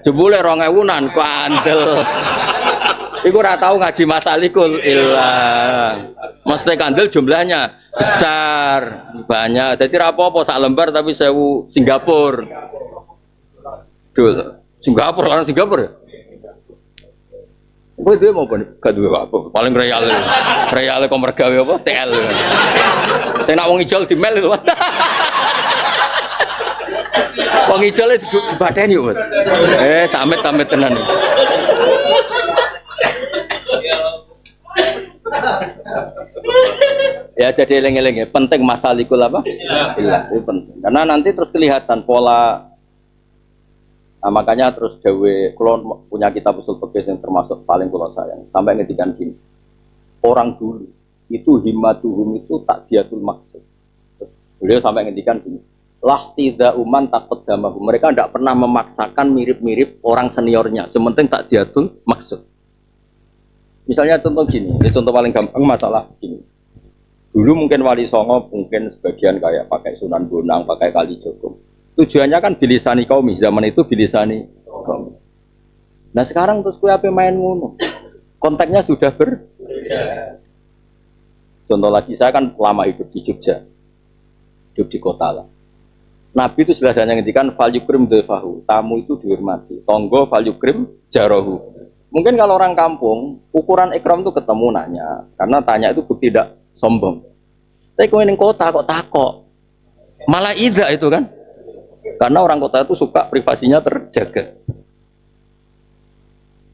Jebule 2000-an kandel. Iku ora tau ngaji masalikul illah. Mesti kandel jumlahnya besar, banyak. Jadi ra apa-apa sak lembar tapi 1000 Singapura. Dul. Singapura orang Singapura ya. Kowe dhewe mau gak duwe apa? Paling real. Real komer gawe apa? TL. Sing nak wong ijol di mel itu. Wong ijole dibadeni yo. Samit-samit tenan. Ya jadi eling-eling ya, penting masalikul apa? Iya, itu penting. Karena nanti terus kelihatan pola. Nah, makanya terus dawe kalau punya kitab usul fikih yang termasuk paling kula sayang sampai ngedikan gini. Orang dulu itu himmatuhum itu tak diatul maksud. Terus beliau sampai ngedikan gini. Lah tidak uman takut damahu. Mereka tidak pernah memaksakan mirip-mirip orang seniornya. Sementing tak diatul maksud. Misalnya contoh gini, ini contoh paling gampang masalah gini. Dulu mungkin Wali Songo mungkin sebagian kayak pakai Sunan Bonang, pakai Kalijogo. Tujuannya kan bilisani kaum, zaman itu bilisani kaum. Nah sekarang terus kue apa main ngono? Konteksnya sudah berbeda. Contoh lagi, saya kan lama hidup di Jogja, hidup di kota lah. Nabi itu jelas hanya ngendikan fal yukrim dhefahu, tamu itu dihormati. Tonggo fal yukrim jarohu. Mungkin kalau orang kampung, ukuran ikram itu ketemu nanya, karena tanya itu tidak sombong. Tapi kalau di kota kok takok, malah ida itu kan, karena orang kota itu suka privasinya terjaga.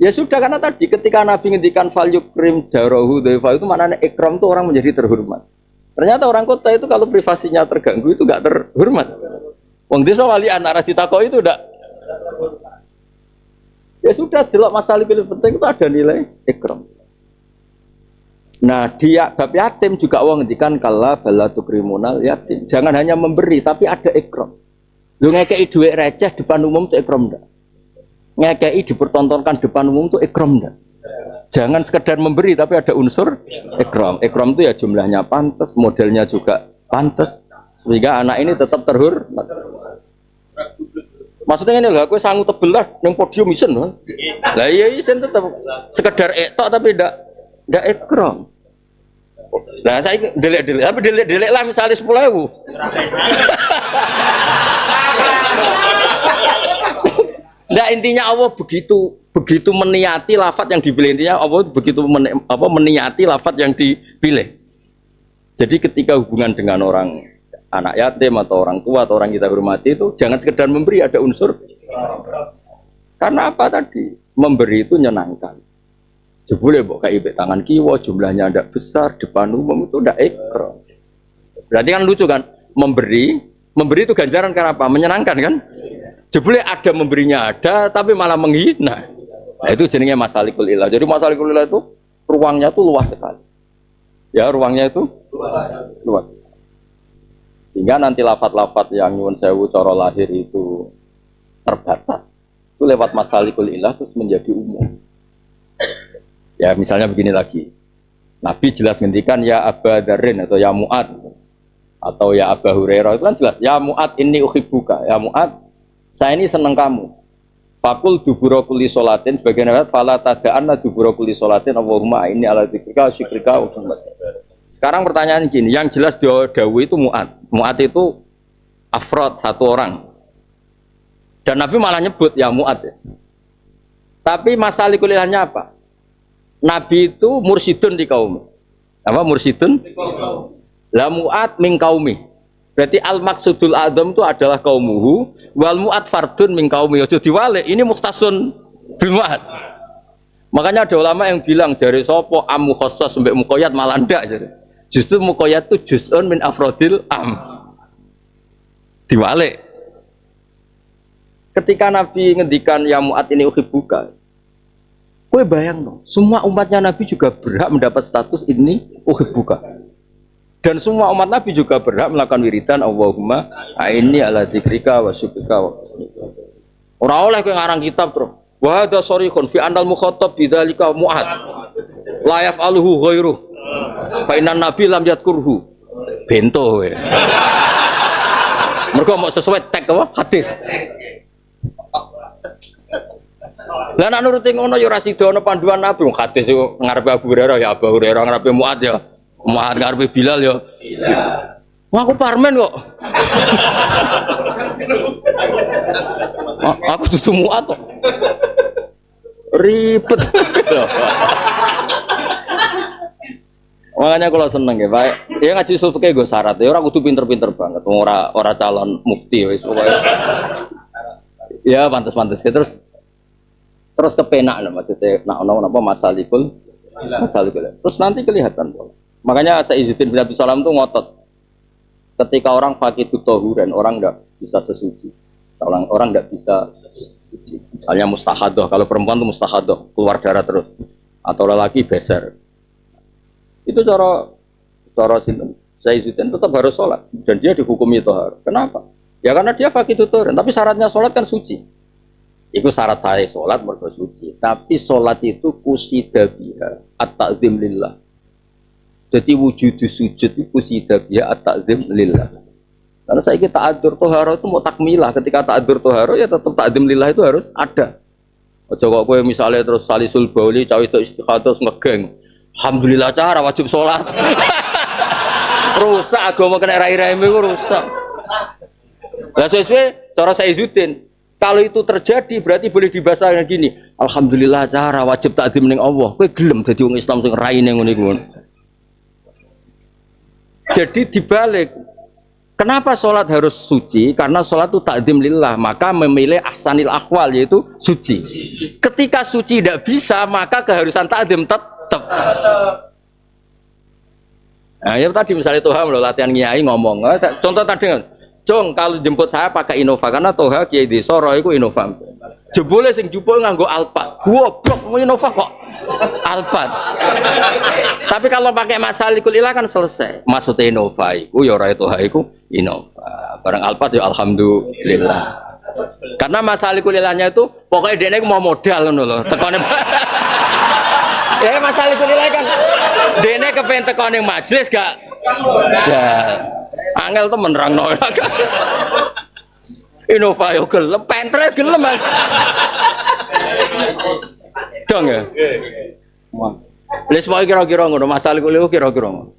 Ya sudah, karena tadi ketika Nabi ngendikan fal yukrim jarahu dhaifa itu maknanya ikram itu orang menjadi terhormat. Ternyata orang kota itu kalau privasinya terganggu itu enggak terhormat. Wong desa wali anak ditakoi itu enggak. Ya sudah, delok masalah penting itu ada nilai ikram. Nah, dia bab yatim juga Allah ngendikan kala balatu kriminal yatim. Jangan hanya memberi tapi ada ikram. Lu ngekei duit receh depan umum itu ikram enggak? Ngekei dipertontonkan depan umum itu ikram enggak? Jangan sekedar memberi tapi ada unsur ikram. Ikram itu ya jumlahnya pantas, modelnya juga pantas sehingga anak ini tetap terhormat. Maksudnya ini loh, aku sanggup tebel lah yang podium isen loh. Lah iya isen tetap sekedar etok tapi ndak ikram. Nah saya delik tapi delik lah misalnya 10.000. Nah intinya Allah begitu meniati lafadz yang dipilih, intinya Allah begitu meniati lafadz yang dipilih. Jadi ketika hubungan dengan orang anak yatim atau orang tua atau orang kita hormati itu jangan sekedar memberi, ada unsur. Karena apa tadi? Memberi itu menyenangkan. Jebule mbok kayak tangan kiwa jumlahnya tidak besar depan umum itu tidak ikram. Berarti kan lucu kan? Memberi itu ganjaran karena apa? Menyenangkan kan? Jebule ada memberinya ada tapi malah menghina. Nah, itu jenenge masalikul ilah. Jadi masalikul ilah itu ruangnya itu luas sekali. Ya, ruangnya itu luas. Sehingga nanti lafat-lafat yang nyuwun sewu cara lahir itu terbatas. Itu lewat masalikul ilah terus menjadi umum. Ya, misalnya begini lagi. Nabi jelas ngendikan ya Aba Darin atau ya Mu'ad atau ya Aba Hurairah itu kan jelas ya Mu'ad inni uhibbuka. Ya Mu'ad, saya ini senang kamu. Fakul dubura kulli sholatin sebagian ayat fala tada'anna dubura kulli sholatin Allahumma inni ala dzikrika wa syukrika wa husni ibadatik. Sekarang pertanyaan gini, yang jelas dawu itu Mu'ad. Mu'ad itu afrod satu orang. Dan Nabi malah nyebut ya Mu'ad. Ya. Tapi masalah kuliahnya apa? Nabi itu mursidun di kaum. Apa mursidun? La Mu'ad min qaumi. Berarti al-maksudul adzam itu adalah kaumuhu wal Mu'ad fardun min qaumi. Ojo diwale, ini mukhtasun bil Mu'ad. Makanya ada ulama yang bilang jari sopo am mukhassas sampai muqayyad malah ndak jadi. Justru muqayyad itu juz'un min afrodil am. Diwale. Ketika Nabi ngendikan ya Mu'ad ini uhibbuka. Kowe bayang dong, semua umatnya Nabi juga berhak mendapat status ini uhibbuka. Dan semua umat Nabi juga berhak melakukan wiridan Allahumma a'inni ala dzikrika wa syukrika wa husni ibadatik. Ora oleh kowe ngarang kitab terus. Wa hadza sharihun fi anal mukhatab bidzalika Mu'ad. La yaf'aluhu ghairuh. Fa innan nabi lam yadhkurhu. Bento kowe. Mergo mau sesuai teks apa? Hadis. Lah nek nuruti ngono ya ora sida ana panduan Nabi. Wong hadis iku ngarepe Abu Hurairah ya Abu Hurairah, ngarepe Mu'ad ya Mu'ad, ngarepe Bilal ya Bilal. Wah aku parmen kok. Aku dudu Mu'ad kok. Ribet. Makanya kalau seneng ya, Pak. Ya ngaji usul fikih nggo syarat. Ya ora kudu pinter-pinter banget. Ora calon mufti wis pokoke. Ya pantes-pantes ya terus kepenak lah maksudnya nak ono apa masalikul. Terus nanti kelihatan boleh. Makanya Sayyidina bin Abi Salam itu ngotot. Ketika orang fakidut tahuran, orang enggak bisa sesuci. Orang enggak bisa suci. Misalnya mustahadah, kalau perempuan itu mustahadah, keluar darah terus. Atau lelaki beser. Itu cara Sayyidina tetap harus sholat dan dia dihukumi tahar. Kenapa? Ya karena dia fakidut tahuran, tapi syaratnya sholat kan suci. Itu syarat saya sholat mergo suci. Tapi sholat itu kusida biha at-ta'zim lillah. Jadi wujud sujud itu kusida biha at-ta'zim lillah. Karena saya kita ta'adzur toharo itu mau takmilah. Ketika ta'adzur toharo ya tetap ta'zim lillah itu harus ada. Ojo kok kowe misalnya terus salisul bauli cawe itu istikhadah terus ngegeng. Alhamdulillah cara wajib sholat. Rusak agama kena rai-rai itu rusak. Lah sesuai cara Sayyidin. Kalau itu terjadi berarti boleh dibahaskan gini. Alhamdulillah cara wajib takdim ning Allah. Kowe gelem dadi wong Islam sing raine ngono iku. Jadi dibalik. Kenapa sholat harus suci? Karena sholat itu takdim lillah, maka memilih ahsanil akwal yaitu suci. Ketika suci tidak bisa, maka keharusan takdim tetap. Nah, ya tadi misalnya Toha latihan nyai ngomong, contoh tadi, Jong kalau jemput saya pakai Innova karena Toha Kiai di Soro itu Innova. Jebule sing jupuk nganggo Alphard. Goblok mau Innova kok Alphard. Tapi kalau pakai Masalikul Ilah kan selesai. Maksudnya Innova iku ya ora Toha iku Innova. Barang Alphard ya alhamdulillah. Karena Masalikul Ilahnya itu pokoknya dene mau modal ngono lho. Tekone ya Masalikul Ilah kan dene kepen tekone majelis gak. Ya. Angel tuh menerangno. Innova yo gelem, pentre gelem. Dong ya. Wis wae kira-kira ngono, masalah kuliah kira-kira ngono.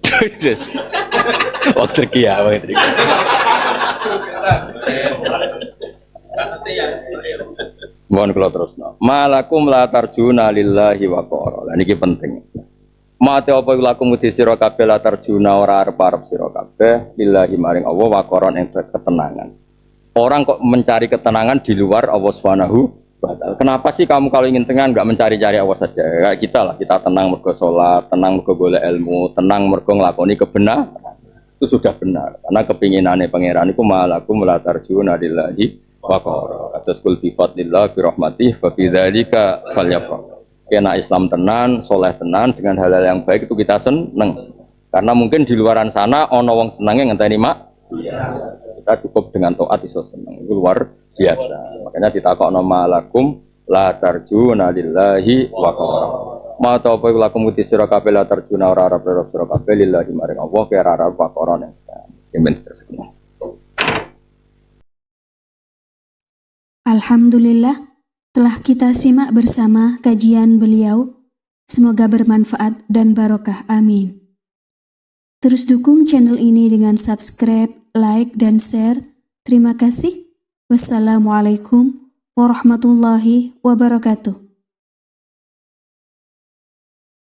Terus. Waktu kia. Mohon kula terusno. Malakum la tarjuna lillahi wa qara. Lah niki penting. Mate apa iku lakum mudi sira kabeh la tarjuna ora arep-arep sira kabeh lillahi maring Allah wa qaran ing ketenangan. Orang kok mencari ketenangan di luar Allah Subhanahu wa taala. Kenapa sih kamu kalau ingin tenang enggak mencari-cari Allah saja? Kayak kita lah, kita tenang mergo salat, tenang mergo golek ilmu, tenang mergo nglakoni kebenaran. Itu sudah benar. Karena kepinginane pangeran iku malakum la tarjuna lillahi wa qara. Atas kul bi fadlillah bi rahmatih fa bidzalika falyafrah. Kena Islam tenan, soleh tenan dengan hal-hal yang baik itu kita seneng. Karena mungkin di luaran sana ono wong senenge ngenteni mak. Kita cukup dengan taat iso seneng. Itu luar biasa. Makanya ditakokno malakum la tarjuna lillahi wa qara. Ma ta apa lakum uti sira kabeh la tarjuna ora arep sira kabeh lillahi maring Allah kira arep wa qara. Alhamdulillah. Telah kita simak bersama kajian beliau, semoga bermanfaat dan barokah, amin. Terus dukung channel ini dengan subscribe, like, dan share. Terima kasih. Wassalamualaikum warahmatullahi wabarakatuh.